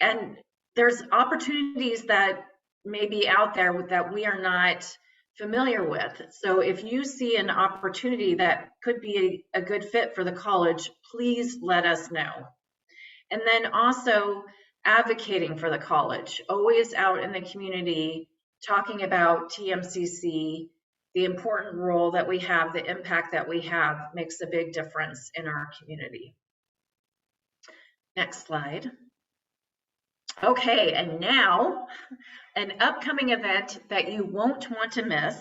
And there's opportunities that may be out there that we are not familiar with. So if you see an opportunity that could be a good fit for the college, please let us know. And then also advocating for the college, always out in the community, talking about TMCC, the important role that we have, the impact that we have makes a big difference in our community. Next slide. Okay, and now an upcoming event that you won't want to miss.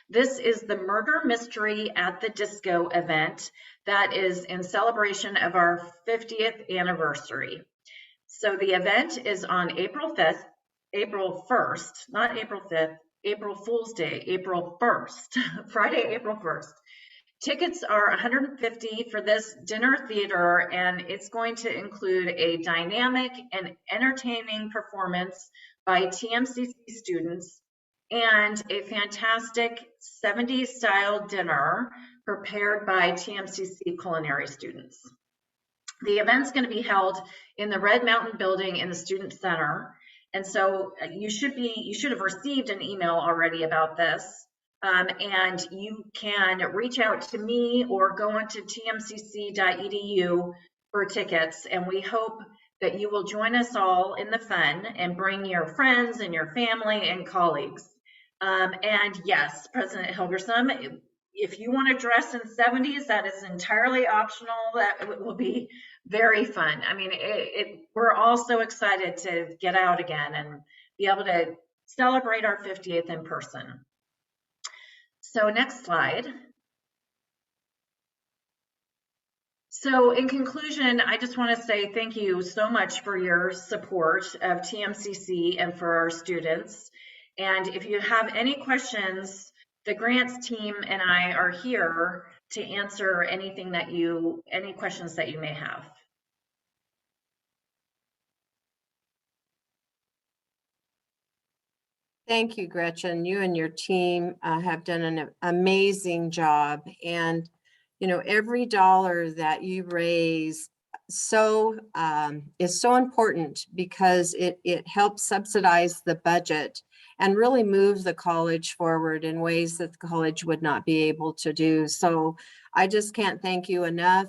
This is the Murder Mystery at the Disco event that is in celebration of our 50th anniversary. So the event is on April 1st, not April 5th, April Fool's Day, April 1st, Friday, April 1st. Tickets are $150 for this dinner theater, and it's going to include a dynamic and entertaining performance by TMCC students and a fantastic 70s style dinner prepared by TMCC culinary students. The event's going to be held in the Red Mountain building in the Student Center. And so you should have received an email already about this. And you can reach out to me or go onto tmcc.edu for tickets. And we hope that you will join us all in the fun and bring your friends and your family and colleagues. And yes, President Hilgersum, if you want to dress in 70s, that is entirely optional. That will be very fun. I mean, we're all so excited to get out again and be able to celebrate our 50th in person. So next slide. So in conclusion, I just want to say thank you so much for your support of TMCC and for our students. And if you have any questions, the grants team and I are here to answer any questions that you may have. Thank you, Gretchen. You and your team have done an amazing job. And, you know, every dollar that you raise is so important because it helps subsidize the budget and really move the college forward in ways that the college would not be able to do. So I just can't thank you enough.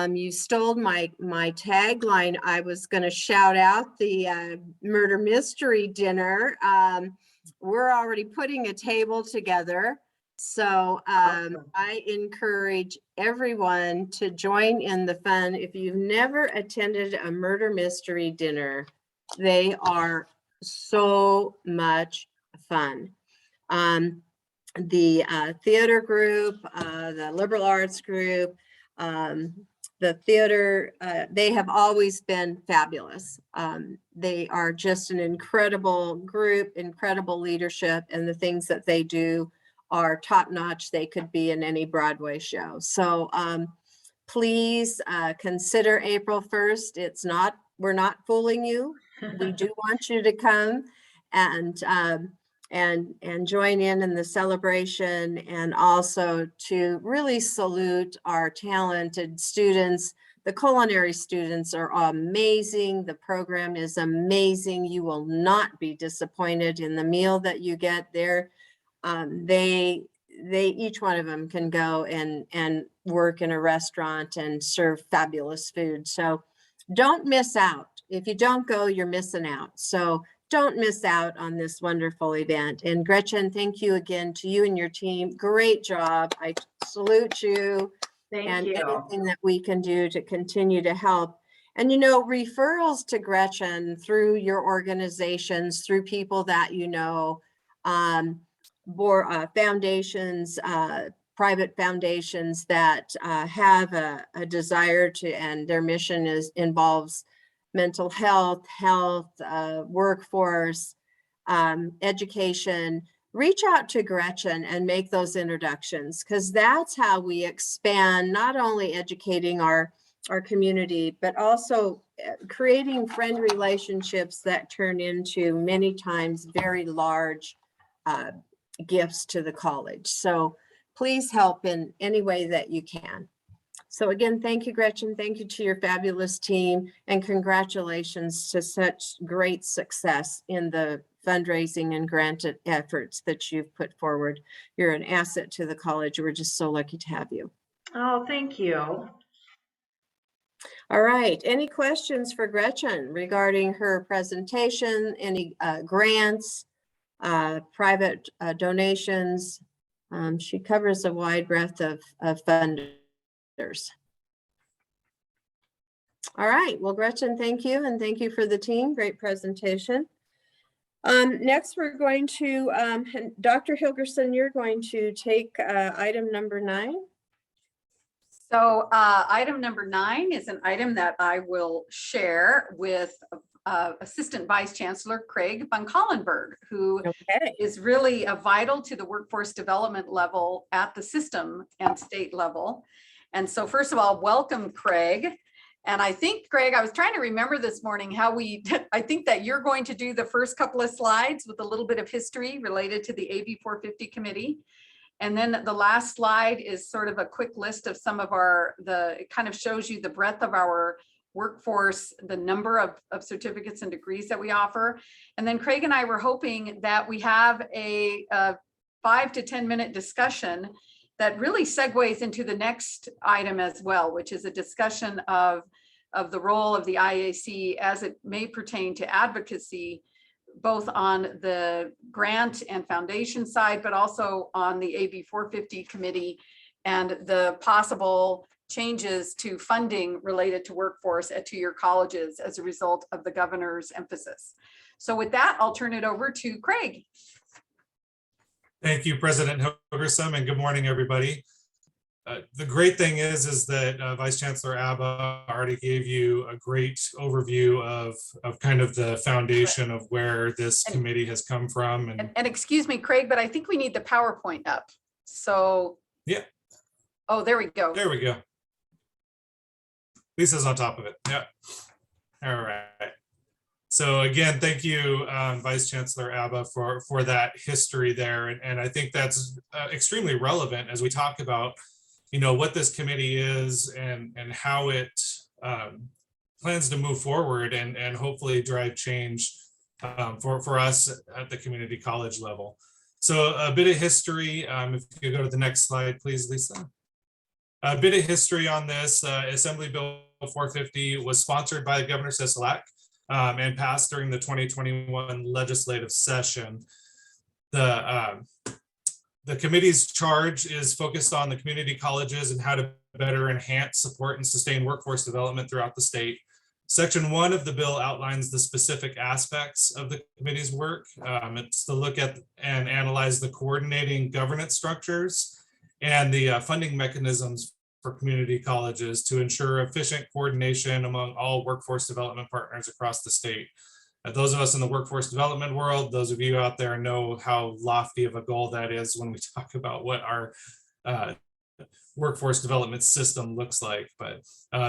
You stole my tagline. I was going to shout out the murder mystery dinner. We're already putting a table together. So I encourage everyone to join in the fun. If you've never attended a murder mystery dinner, they are so much fun. The theater group, the liberal arts group, the theater, they have always been fabulous. They are just an incredible group, incredible leadership, and the things that they do are top notch. They could be in any Broadway show. So please consider April 1st. We're not fooling you. We do want you to come and join in the celebration, and also to really salute our talented students, The culinary students are amazing. The program is amazing. You will not be disappointed in the meal that you get there. They each one of them can go and work in a restaurant and serve fabulous food. So don't miss out. If you don't go, you're missing out. So don't miss out on this wonderful event. And Gretchen, thank you again to you and your team. Great job. I salute you. Thank you. Anything that we can do to continue to help. And, you know, referrals to Gretchen through your organizations, through people that you know, foundations, private foundations that have a desire to, and their mission involves mental health, workforce, education. Reach out to Gretchen and make those introductions, because that's how we expand, not only educating our community, but also creating friend relationships that turn into many times very large gifts to the college. So please help in any way that you can. So again, thank you, Gretchen. Thank you to your fabulous team, and congratulations to such great success in the fundraising and granted efforts that you've put forward. You're an asset to the college. We're just so lucky to have you. Oh, thank you. All right. Any questions for Gretchen regarding her presentation? Any grants, private donations? She covers a wide breadth of funders. All right. Well, Gretchen, thank you. And thank you for the team. Great presentation. Next, we're going to, Dr. Hilgerson, you're going to take item number 9. So item number 9 is an item that I will share with Assistant Vice Chancellor Craig von Collenberg, who is really vital to the workforce development level at the system and state level. And so first of all, welcome, Craig. And I think, Greg, I was trying to remember this morning how I think that you're going to do the first couple of slides with a little bit of history related to the AB 450 committee. And then the last slide is sort of a quick list of some of it kind of shows you the breadth of our workforce, the number of certificates and degrees that we offer. And then Craig and I were hoping that we have a 5 to 10 minute discussion that really segues into the next item as well, which is a discussion of the role of the IAC as it may pertain to advocacy, both on the grant and foundation side, but also on the AB 450 committee and the possible changes to funding related to workforce at 2-year colleges as a result of the governor's emphasis. So with that, I'll turn it over to Craig. Thank you, President Hilgerson, and good morning, everybody. The great thing is that Vice Chancellor Abba already gave you a great overview of kind of the foundation of where this committee has come from. And excuse me, Craig, but I think we need the PowerPoint up. So yeah. Oh, there we go. There we go. Lisa's on top of it. Yeah. All right. So again, thank you, Vice Chancellor Abba, for that history there. And I think that's extremely relevant as we talk about, you know, what this committee is and how it plans to move forward and hopefully drive change for us at the community college level. So a bit of history, if you go to the next slide, please, Lisa. A bit of history on this. Assembly Bill 450 was sponsored by Governor Sisolak and passed during the 2021 legislative session. The committee's charge is focused on the community colleges and how to better enhance, support, and sustain workforce development throughout the state. Section 1 of the bill outlines the specific aspects of the committee's work. It's to look at and analyze the coordinating governance structures and the funding mechanisms for community colleges to ensure efficient coordination among all workforce development partners across the state. Those of us in the workforce development world, those of you out there know how lofty of a goal that is when we talk about what our workforce development system looks like. But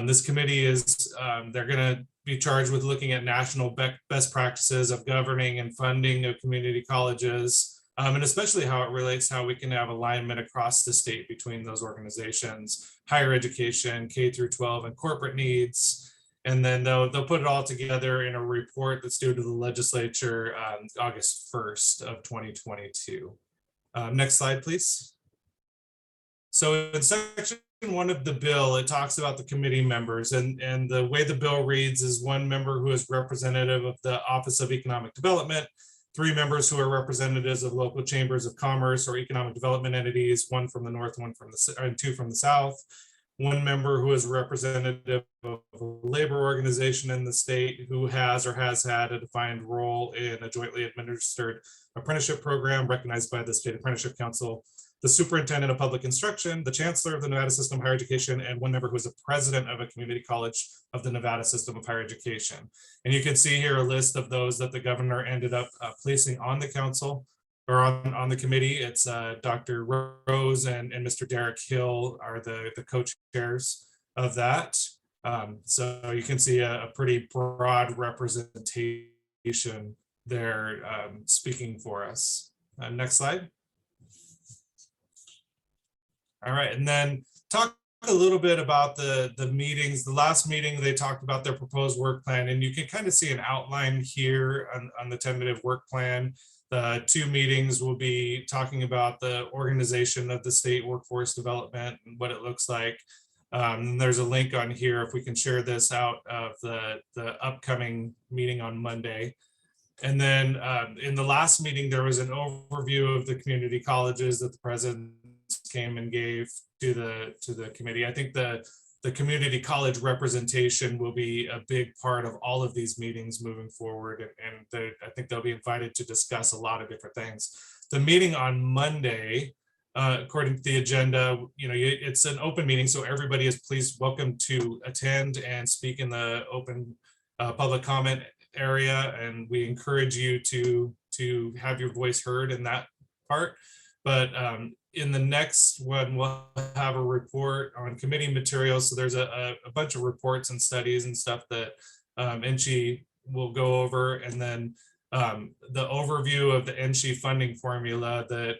this committee is, they're going to be charged with looking at national best practices of governing and funding of community colleges, and especially how it relates to how we can have alignment across the state between those organizations, higher education, K through 12, and corporate needs. And then they'll put it all together in a report that's due to the legislature August 1st of 2022. Next slide, please. So in section 1 of the bill, it talks about the committee members, and the way the bill reads is 1 member who is representative of the Office of Economic Development, 3 members who are representatives of local chambers of commerce or economic development entities, 1 from the north, 2 from the south, 1 member who is representative of a labor organization in the state who has or has had a defined role in a jointly administered apprenticeship program recognized by the State Apprenticeship Council, the superintendent of public instruction, the chancellor of the Nevada System of Higher Education, and 1 member who is a president of a community college of the Nevada System of Higher Education. And you can see here a list of those that the governor ended up placing on the council or on the committee. It's Dr. Rose and Mr. Derek Hill are the co-chairs of that. So you can see a pretty broad representation there speaking for us. Next slide. All right, and then talk a little bit about the meetings. The last meeting, they talked about their proposed work plan, and you can kind of see an outline here on the tentative work plan. The 2 meetings will be talking about the organization of the state workforce development and what it looks like. And there's a link on here if we can share this out of the upcoming meeting on Monday. And then in the last meeting, there was an overview of the community colleges that the president came and gave to the committee. I think the community college representation will be a big part of all of these meetings moving forward. And I think they'll be invited to discuss a lot of different things. The meeting on Monday, according to the agenda, it's an open meeting, so everybody is please welcome to attend and speak in the open public comment area. And we encourage you to have your voice heard in that part. But in the next one, we'll have a report on committee materials. So there's a bunch of reports and studies and stuff that NSHE will go over. And then the overview of the NSHE funding formula that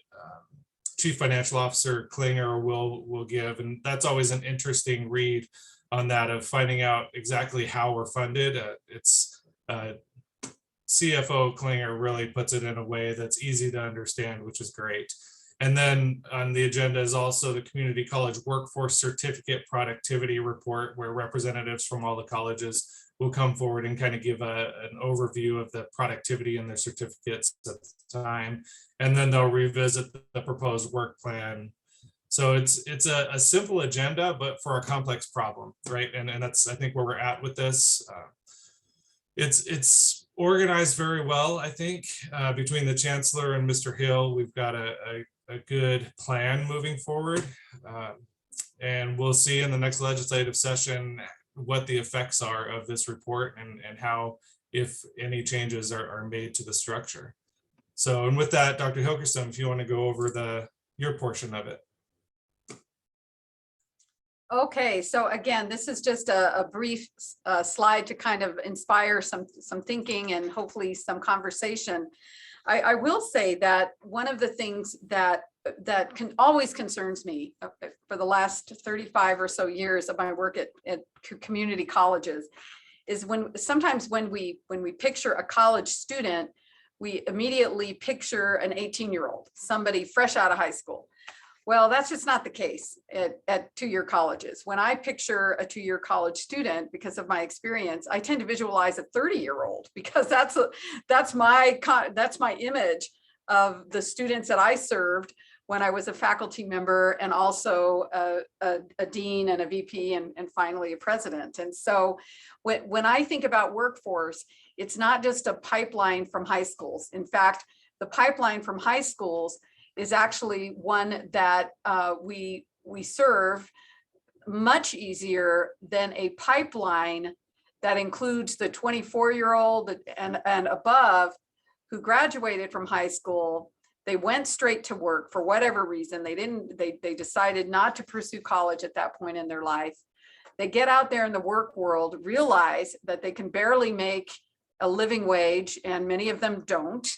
Chief Financial Officer Klinger will give. And that's always an interesting read on that, of finding out exactly how we're funded. CFO Klinger really puts it in a way that's easy to understand, which is great. And then on the agenda is also the Community College Workforce Certificate Productivity Report, where representatives from all the colleges will come forward and kind of give an overview of the productivity in their certificates at the time. And then they'll revisit the proposed work plan. So it's a simple agenda, but for a complex problem, right? And that's, I think, where we're at with this. It's organized very well, I think, between the Chancellor and Mr. Hill. We've got a good plan moving forward. And we'll see in the next legislative session what the effects are of this report and how, if any changes are made to the structure. So, and with that, Dr. Hilgerson, if you want to go over your portion of it. Okay, so again, this is just a brief slide to kind of inspire some thinking and hopefully some conversation. I will say that one of the things that always concerns me for the last 35 or so years of my work at community colleges is sometimes when we picture a college student, we immediately picture an 18-year-old, somebody fresh out of high school. Well, that's just not the case at two-year colleges. When I picture a two-year college student, because of my experience, I tend to visualize a 30-year-old because that's my image of the students that I served when I was a faculty member and also a dean and a VP and finally a president. And so when I think about workforce, it's not just a pipeline from high schools. In fact, the pipeline from high schools is actually one that we serve much easier than a pipeline that includes the 24-year-old and above who graduated from high school. They went straight to work for whatever reason. They decided not to pursue college at that point in their life. They get out there in the work world, realize that they can barely make a living wage, and many of them don't.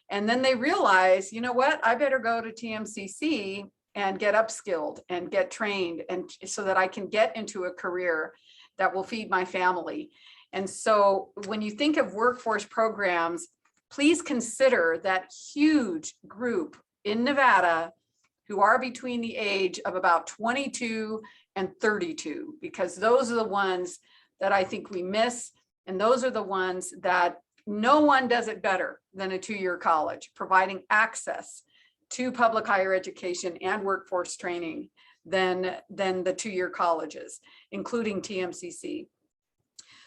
And then they realize, you know what, I better go to TMCC and get upskilled and get trained, and so that I can get into a career that will feed my family. And so when you think of workforce programs, please consider that huge group in Nevada who are between the age of about 22 and 32, because those are the ones that I think we miss. And those are the ones that no one does it better than a two-year college, providing access to public higher education and workforce training than the two-year colleges, including TMCC.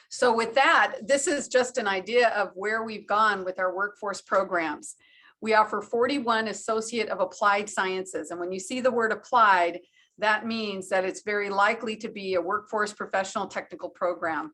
So with that, this is just an idea of where we've gone with our workforce programs. We offer 41 Associate of Applied Sciences. And when you see the word applied, that means that it's very likely to be a workforce professional technical program.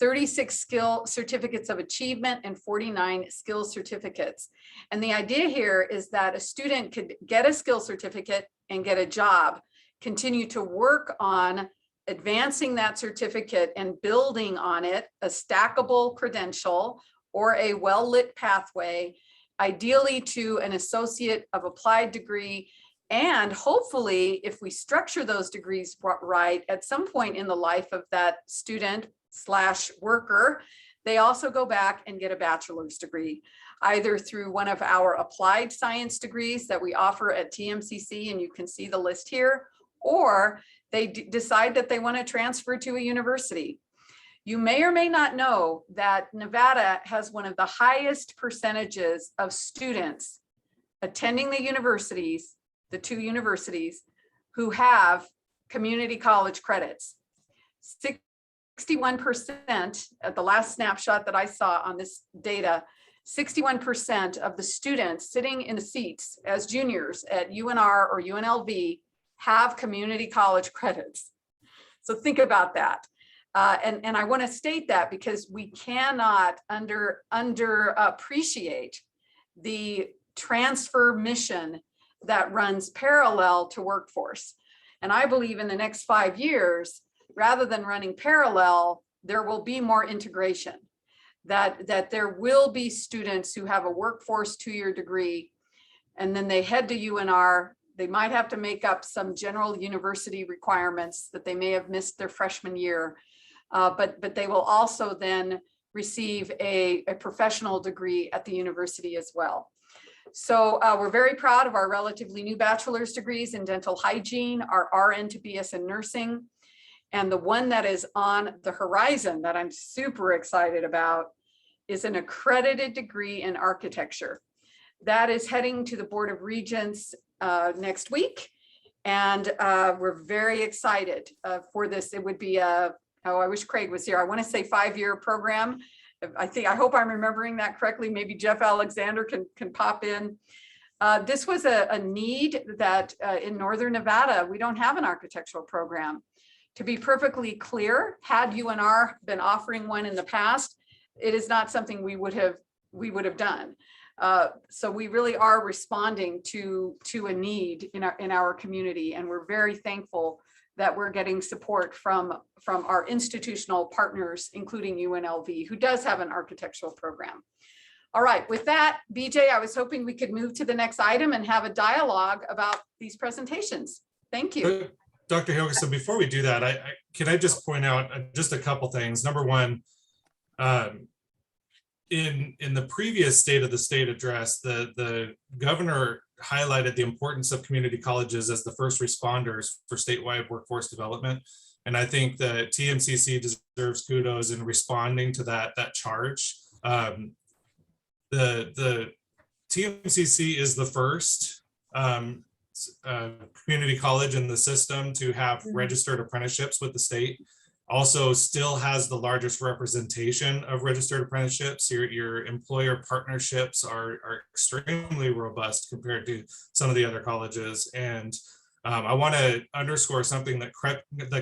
36 skill certificates of achievement and 49 skill certificates. And the idea here is that a student could get a skill certificate and get a job, continue to work on advancing that certificate and building on it, a stackable credential or a well-lit pathway, ideally to an Associate of Applied degree. And hopefully, if we structure those degrees right, at some point in the life of that student / worker, they also go back and get a bachelor's degree, either through one of our applied science degrees that we offer at TMCC, and you can see the list here, or they decide that they want to transfer to a university. You may or may not know that Nevada has one of the highest percentages of students attending the universities, the two universities, who have community college credits. 61% at the last snapshot that I saw on this data, 61% of the students sitting in the seats as juniors at UNR or UNLV have community college credits. So think about that. And I want to state that because we cannot underappreciate the transfer mission that runs parallel to workforce. And I believe in the next 5 years, rather than running parallel, there will be more integration, that there will be students who have a workforce 2-year degree, and then they head to UNR. They might have to make up some general university requirements that they may have missed their freshman year, but they will also then receive a professional degree at the university as well. So we're very proud of our relatively new bachelor's degrees in dental hygiene, our RN to BS in nursing. And the one that is on the horizon that I'm super excited about is an accredited degree in architecture. That is heading to the Board of Regents next week. And we're very excited for this. It would be I wish Craig was here. I want to say 5-year program. I hope I'm remembering that correctly. Maybe Jeff Alexander can pop in. This was a need that in Northern Nevada, we don't have an architectural program. To be perfectly clear, had UNR been offering one in the past, it is not something we would have done. So we really are responding to a need in our community, and we're very thankful that we're getting support from our institutional partners, including UNLV, who does have an architectural program. All right, with that, BJ, I was hoping we could move to the next item and have a dialogue about these presentations. Thank you. Dr. Helgeson, before we do that, can I just point out just a couple things. Number one, in the previous State of the State address, the governor highlighted the importance of community colleges as the first responders for statewide workforce development. And I think that TMCC deserves kudos in responding to that charge. The TMCC is the first community college in the system to have registered apprenticeships with the state. Also still has the largest representation of registered apprenticeships. Your employer partnerships are extremely robust compared to some of the other colleges. And I want to underscore something that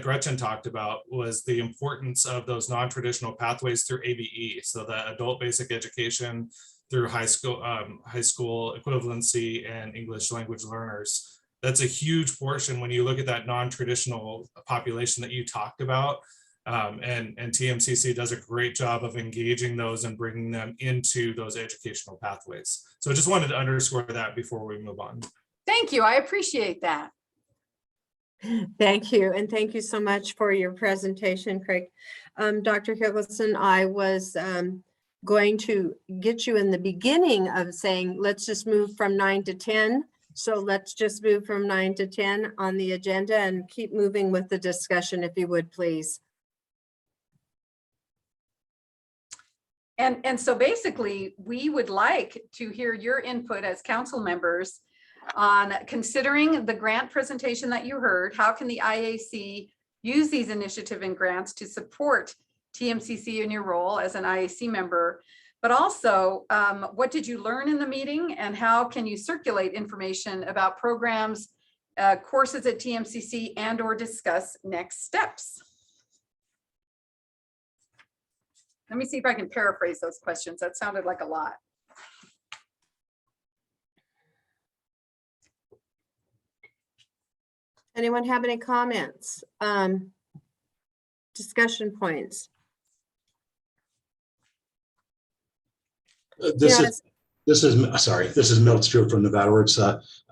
Gretchen talked about, was the importance of those non-traditional pathways through ABE. So the adult basic education through high school equivalency and English language learners. That's a huge portion when you look at that non-traditional population that you talked about. And TMCC does a great job of engaging those and bringing them into those educational pathways. So I just wanted to underscore that before we move on. Thank you. I appreciate that. Thank you. And thank you so much for your presentation, Craig. Dr. Higginson, I was going to get you in the beginning of saying, let's just move from 9 to 10. So let's just move from 9 to 10 on the agenda and keep moving with the discussion, if you would, please. And so basically, we would like to hear your input as council members on considering the grant presentation that you heard. How can the IAC use these initiative and grants to support TMCC in your role as an IAC member? But also, what did you learn in the meeting, and how can you circulate information about programs, courses at TMCC, and/or discuss next steps? Let me see if I can paraphrase those questions. That sounded like a lot. Anyone have any comments? Discussion points? This is Milt Stewart from Nevada Works.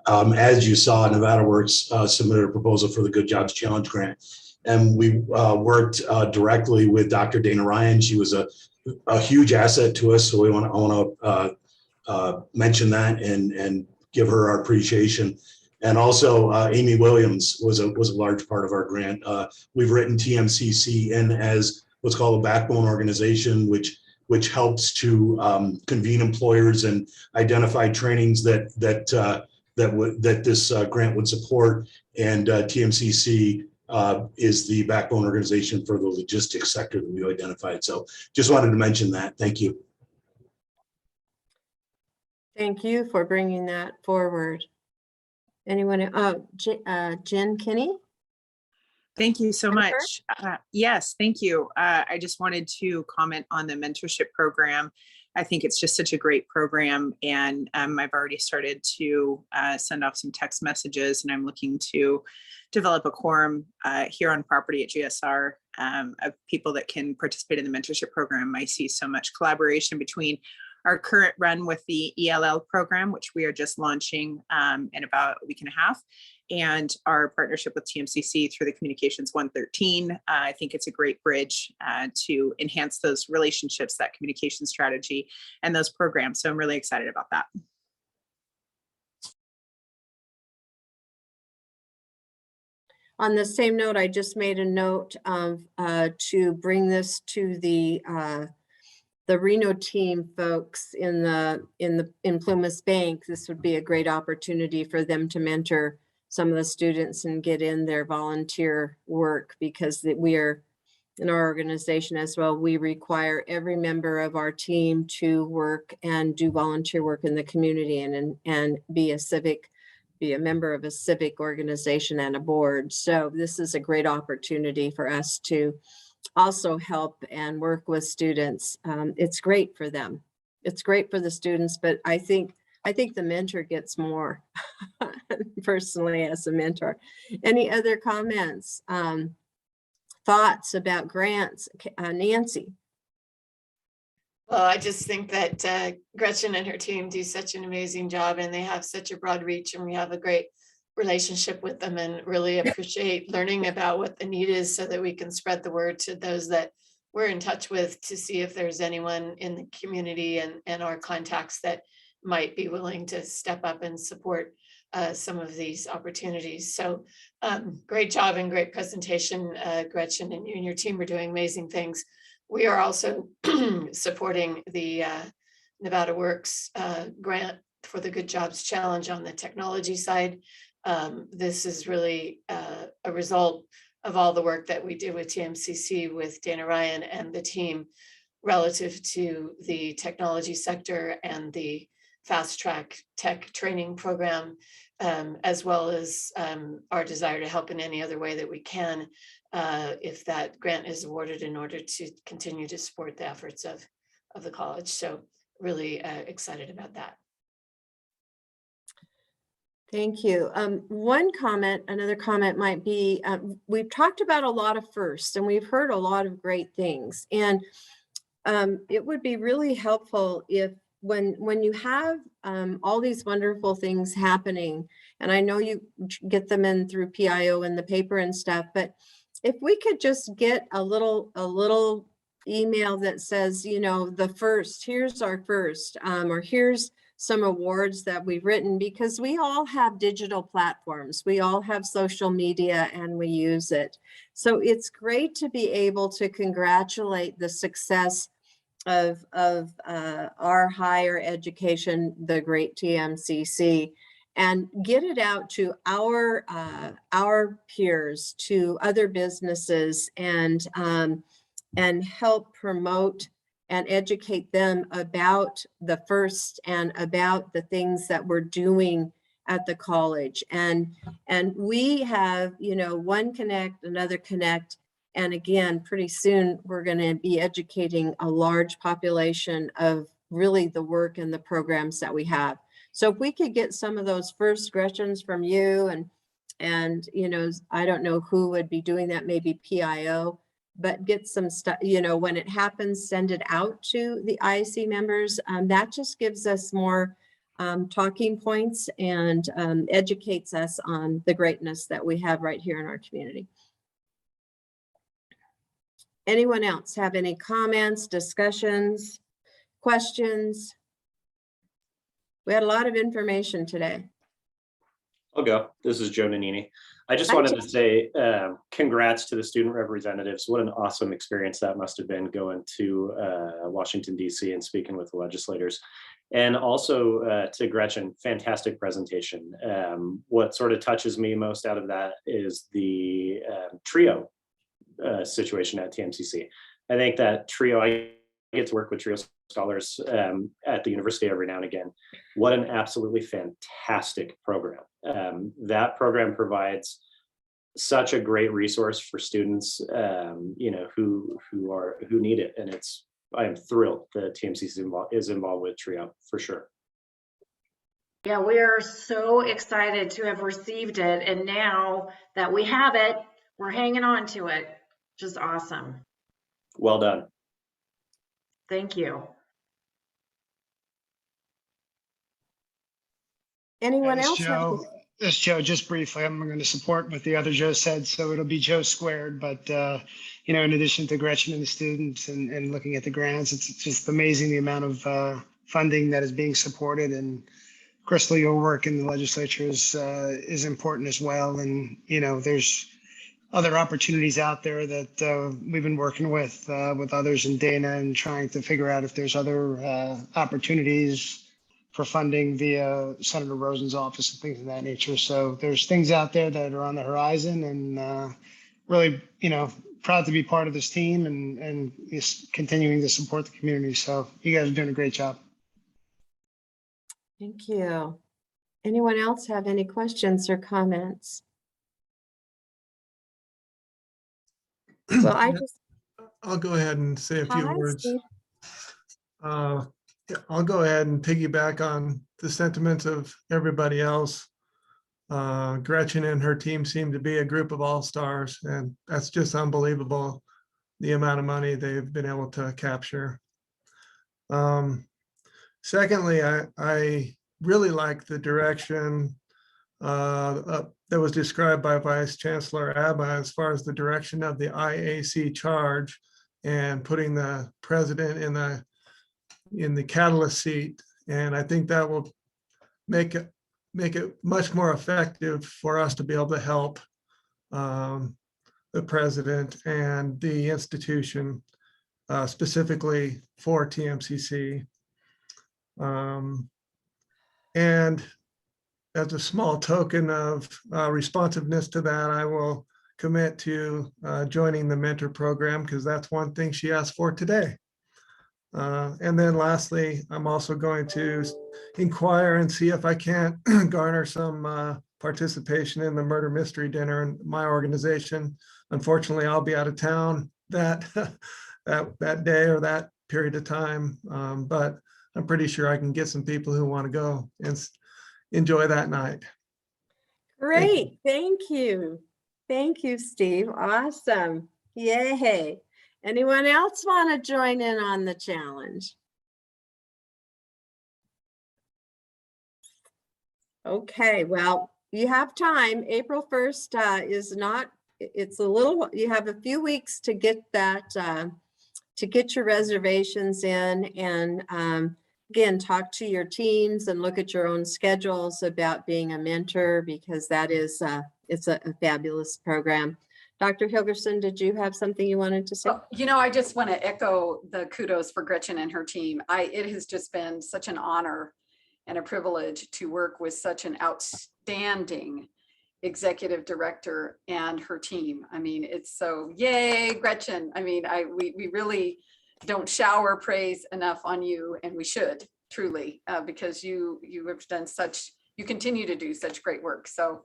As you saw, Nevada Works submitted a proposal for the Good Jobs Challenge Grant, and we worked directly with Dr. Dana Ryan. She was a huge asset to us, so I want to mention that and give her our appreciation. And also, Amy Williams was a large part of our grant. We've written TMCC in as what's called a backbone organization, which helps to convene employers and identify trainings that this grant would support. And TMCC is the backbone organization for the logistics sector that we identified. So just wanted to mention that. Thank you. Thank you for bringing that forward. Anyone? Jen Kinney? Thank you so much. Yes, thank you. I just wanted to comment on the mentorship program. I think it's just such a great program, and I've already started to send off some text messages, and I'm looking to develop a quorum here on property at GSR of people that can participate in the mentorship program. I see so much collaboration between our current run with the ELL program, which we are just launching in about a week and a half, and our partnership with TMCC through the Communications 113. I think it's a great bridge to enhance those relationships, that communication strategy, and those programs. So I'm really excited about that. On the same note, I just made a note of to bring this to the Reno team folks in Plumas Bank. This would be a great opportunity for them to mentor some of the students and get in their volunteer work, because we are in our organization as well. We require every member of our team to work and do volunteer work in the community and be a member of a civic organization and a board. So this is a great opportunity for us to also help and work with students. It's great for them. It's great for the students, but I think the mentor gets more personally as a mentor. Any other comments, thoughts about grants? Nancy? Well, I just think that Gretchen and her team do such an amazing job, and they have such a broad reach, and we have a great relationship with them, and really appreciate learning about what the need is so that we can spread the word to those that we're in touch with, to see if there's anyone in the community and our contacts that might be willing to step up and support some of these opportunities. So great job and great presentation, Gretchen, and you and your team are doing amazing things. We are also supporting the Nevada Works grant for the Good Jobs Challenge on the technology side. This is really a result of all the work that we did with TMCC with Dana Ryan and the team relative to the technology sector and the fast track tech training program, as well as our desire to help in any other way that we can if that grant is awarded, in order to continue to support the efforts of the college. So really excited about that. Thank you. One comment, another comment might be, we've talked about a lot of firsts and we've heard a lot of great things. And it would be really helpful if when you have all these wonderful things happening, and I know you get them in through PIO and the paper and stuff, but if we could just get a little email that says, you know, the first, here's our first, or here's some awards that we've written, because we all have digital platforms, we all have social media and we use it. So it's great to be able to congratulate the success of our higher education, the great TMCC, and get it out to our peers, to other businesses, and help promote and educate them about the first and about the things that we're doing at the college. And we have, you know, one connect, another connect. And again, pretty soon we're going to be educating a large population of really the work and the programs that we have. So if we could get some of those first Gretchens from you, and you know, I don't know who would be doing that, maybe PIO, but get some stuff, you know, when it happens, send it out to the IAC members. That just gives us more talking points and educates us on the greatness that we have right here in our community. Anyone else have any comments, discussions, questions? We had a lot of information today. I'll go. This is Joe Nannini. I just wanted to say congrats to the student representatives. What an awesome experience that must have been, going to Washington, D.C. and speaking with the legislators. And also to Gretchen, fantastic presentation. What sort of touches me most out of that is the TRIO situation at TMCC. I think that TRIO, I get to work with TRIO scholars at the university every now and again. What an absolutely fantastic program. That program provides such a great resource for students, you know, who need it. And I am thrilled that TMCC is involved with TRIO for sure. Yeah, we are so excited to have received it. And now that we have it, we're hanging on to it. Just awesome. Well done. Thank you. Anyone This else? Joe, just briefly, I'm going to support what the other Joe said, so it'll be Joe squared. But you know, in addition to Gretchen and the students and looking at the grants, it's just amazing the amount of funding that is being supported. And Crystal, your work in the legislature is important as well. And you know, there's other opportunities out there that we've been working with others and Dana, and trying to figure out if there's other opportunities for funding via Senator Rosen's office and things of that nature. So there's things out there that are on the horizon, and really, you know, proud to be part of this team and just continuing to support the community. So you guys are doing a great job. Thank you. Anyone else have any questions or comments? Well, I'll go ahead and say a few Hi, words. Steve. I'll go ahead and piggyback on the sentiments of everybody else. Gretchen and her team seem to be a group of all-stars, and that's just unbelievable, the amount of money they've been able to capture. Secondly, I really like the direction that was described by Vice Chancellor Abba as far as the direction of the IAC charge and putting the president in the catalyst seat. And I think that will make it much more effective for us to be able to help the president and the institution, specifically for TMCC. And as a small token of responsiveness to that, I will commit to joining the mentor program, because that's one thing she asked for today. And then lastly, I'm also going to inquire and see if I can't garner some participation in the murder mystery dinner in my organization. Unfortunately, I'll be out of town that day or that period of time, but I'm pretty sure I can get some people who want to go and enjoy that night. Great, thank you. Thank you, Steve. Awesome. Yay. Anyone else want to join in on the challenge? Okay, well, you have time. April 1st is not, it's a little, you have a few weeks to get that, to get your reservations in, and again, talk to your teams and look at your own schedules about being a mentor, because that is, it's a fabulous program. Dr. Hilgerson, did you have something you wanted to say? Oh, you know, I just want to echo the kudos for Gretchen and her team. It has just been such an honor and a privilege to work with such an outstanding executive director and her team. I mean, it's so, yay, Gretchen. I mean, we really don't shower praise enough on you, and we should truly, because you have done such, you continue to do such great work. So,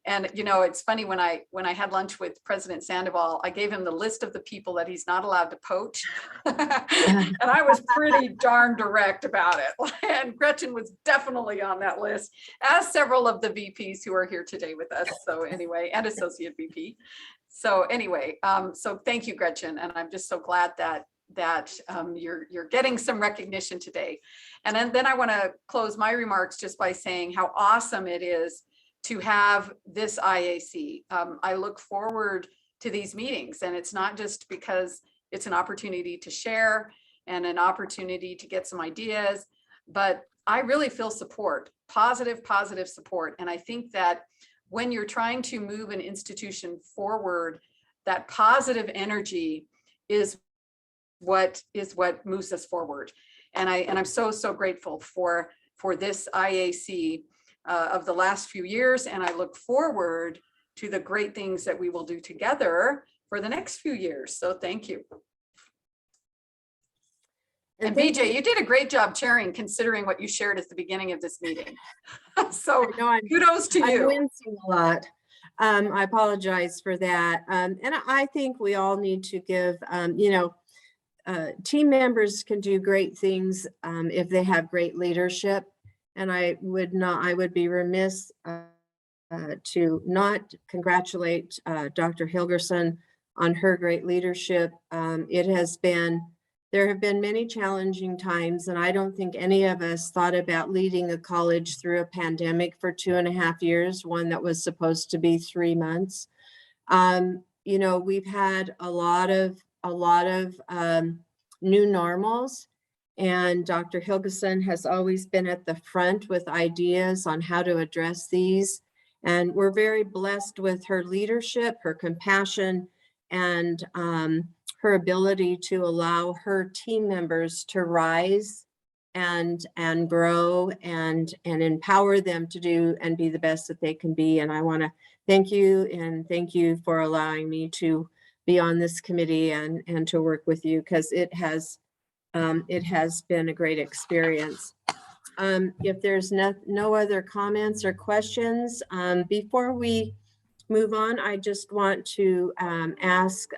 and you know, it's funny, when I had lunch with President Sandoval, I gave him the list of the people that he's not allowed to poach. And I was pretty darn direct about it. And Gretchen was definitely on that list, as several of the VPs who are here today with us. So anyway, and Associate VP. So anyway, so thank you, Gretchen. And I'm just so glad that you're getting some recognition today. And then I want to close my remarks just by saying how awesome it is to have this IAC. I look forward to these meetings, and it's not just because it's an opportunity to share and an opportunity to get some ideas, but I really feel support, positive support. And I think that when you're trying to move an institution forward, that positive energy is what moves us forward. And I'm so grateful for this IAC of the last few years, and I look forward to the great things that we will do together for the next few years. So thank you. And BJ, you did a great job chairing, considering what you shared at the beginning of this meeting. So kudos to you. I'm wincing a lot. I apologize for that. And I think we all need to give, you know, team members can do great things if they have great leadership. And I would be remiss to not congratulate Dr. Hilgerson on her great leadership. There have been many challenging times, and I don't think any of us thought about leading a college through a pandemic for 2.5 years, one that was supposed to be 3 months. You know, we've had a lot of new normals. And Dr. Hilgerson has always been at the front with ideas on how to address these. And we're very blessed with her leadership, her compassion, and her ability to allow her team members to rise and grow and empower them to do and be the best that they can be. And I want to thank you for allowing me to be on this committee and to work with you, because it has been a great experience. If there's no other comments or questions, before we move on, I just want to ask,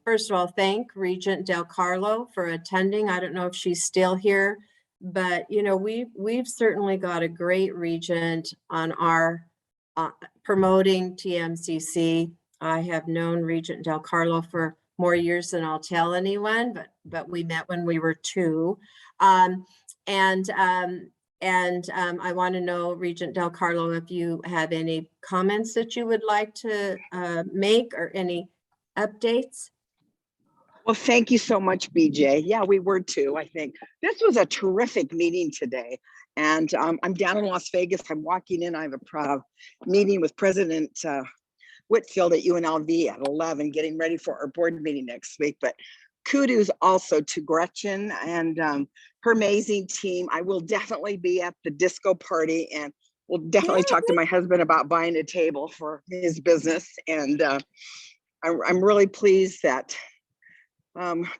first of all, thank Regent Del Carlo for attending. I don't know if she's still here, but you know, we've certainly got a great regent on our promoting TMCC. I have known Regent Del Carlo for more years than I'll tell anyone, but we met when we were 2. I want to know, Regent Del Carlo, if you have any comments that you would like to make, or any updates. Well, thank you so much, BJ. Yeah, we were 2, I think. This was a terrific meeting today. And I'm down in Las Vegas. I'm walking in. I have a meeting with President Whitfield at UNLV at 11, getting ready for our board meeting next week. But kudos also to Gretchen and her amazing team. I will definitely be at the disco party, and we'll definitely talk to my husband about buying a table for his business. And I'm really pleased that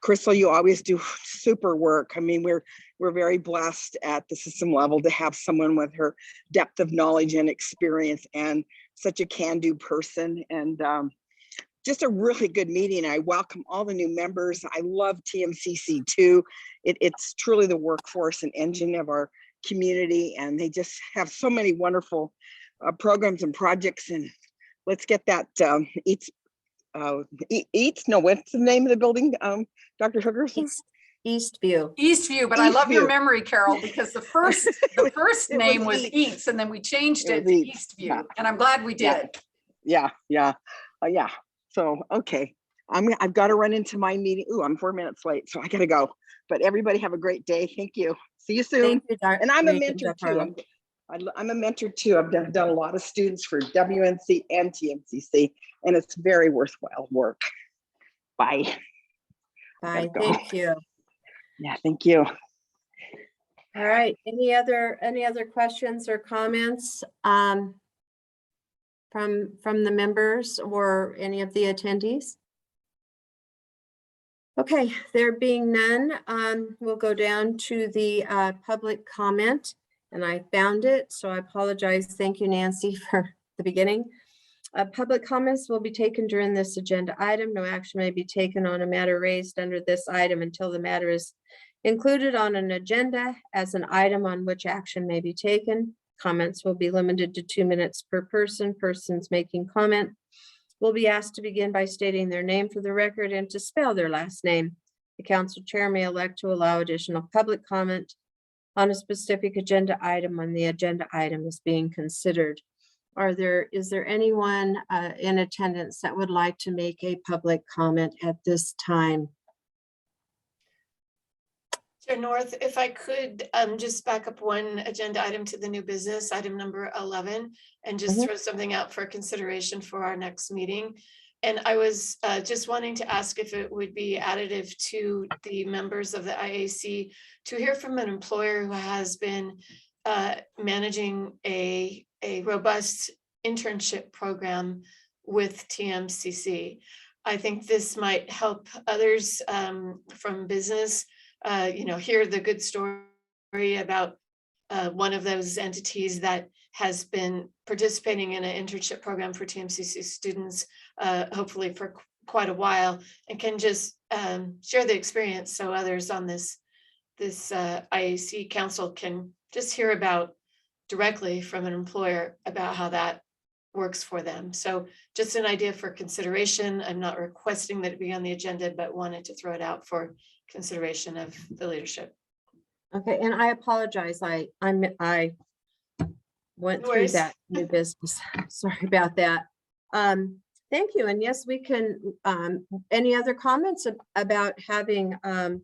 Crystal, you always do super work. I mean, we're very blessed at the system level to have someone with her depth of knowledge and experience, and such a can-do person, and just a really good meeting. I welcome all the new members. I love TMCC too. It's truly the workforce and engine of our community, and they just have so many wonderful programs and projects, and let's get that eats. No, what's the name of the building? Dr. Hookerson? Eastview. Eastview, but I love your Eastview. memory, Carol, because the first name was Eats, and then we changed it to Eastview, yeah. and I'm glad we did. Yeah. So, okay. I've got to run into my meeting. Ooh, I'm 4 minutes late, so I got to go. But everybody have a great day. Thank you. See you soon. Thank you, Dr. And I'm a mentor too. I'm a mentor too. I've done a lot of students for WNC and TMCC, and it's very worthwhile work. Bye. Bye. Thank you. Yeah, thank you. All right. Any other questions or comments from the members or any of the attendees? Okay, there being none, we'll go down to the public comment, and I found it, so I apologize. Thank you, Nancy, for the beginning. Public comments will be taken during this agenda item. No action may be taken on a matter raised under this item until the matter is included on an agenda as an item on which action may be taken. Comments will be limited to 2 minutes per person. Persons making comment will be asked to begin by stating their name for the record and to spell their last name. The council chair may elect to allow additional public comment on a specific agenda item when the agenda item is being considered. Is there anyone in attendance that would like to make a public comment at this time? Chair North, if I could just back up one agenda item to the new business, item number 11, and just throw something out for consideration for our next meeting. And I was just wanting to ask if it would be additive to the members of the IAC to hear from an employer who has been managing a robust internship program with TMCC. I think this might help others from business hear the good story about one of those entities that has been participating in an internship program for TMCC students, hopefully for quite a while, and can just share the experience so others on this IAC council can just hear about directly from an employer about how that works for them. So just an idea for consideration. I'm not requesting that it be on the agenda, but wanted to throw it out for consideration of the leadership. Okay, and I apologize. I went through that new business. Sorry about that. Thank you. And yes, we can. Any other comments about having a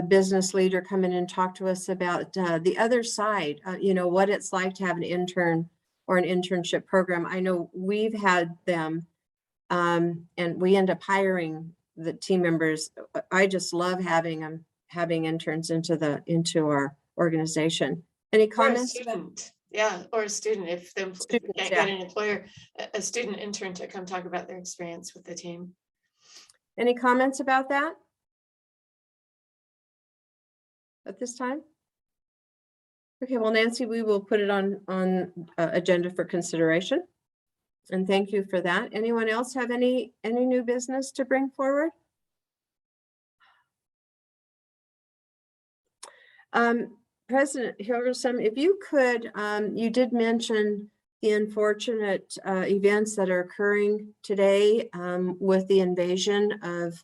business leader come in and talk to us about the other side, what it's like to have an intern or an internship program. I know we've had them and we end up hiring the team members. I just love having interns into our organization. Any comments? Yeah, or a student if they can't get an employer, a student intern to come talk about their experience with the team. Any comments about that at this time? Okay, well, Nancy, we will put it on agenda for consideration. And thank you for that. Anyone else have any new business to bring forward? President Hilderson, if you could, you did mention the unfortunate events that are occurring today with the invasion of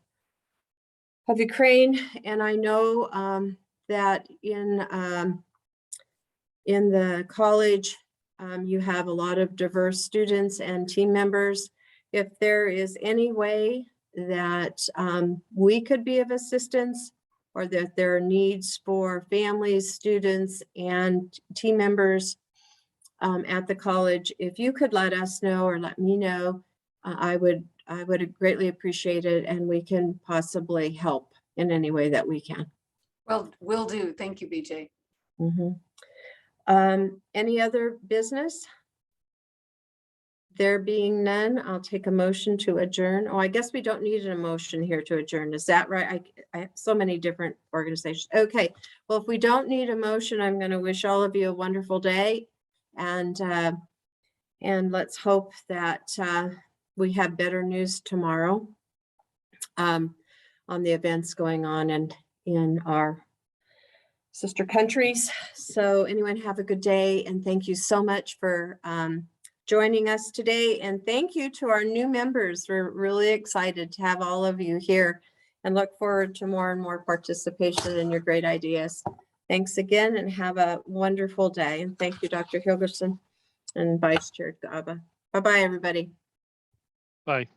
Ukraine, and I know that in the college you have a lot of diverse students and team members. If there is any way that we could be of assistance, or that there are needs for families, students, and team members at the college, if you could let us know or let me know, I would greatly appreciate it, and we can possibly help in any way that we can. Well, will do. Thank you, BJ. Any other business? There being none, I'll take a motion to adjourn. Oh, I guess we don't need an emotion here to adjourn. Is that right? I have so many different organizations. Okay, well, if we don't need a motion, I'm going to wish all of you a wonderful day, and let's hope that we have better news tomorrow on the events going on in our sister countries. So anyone have a good day, and thank you so much for joining us today. And thank you to our new members. We're really excited to have all of you here and look forward to more and more participation in your great ideas. Thanks again and have a wonderful day. And thank you, Dr. Hilgerson and Vice Chair Gaba. Bye-bye, everybody. Bye.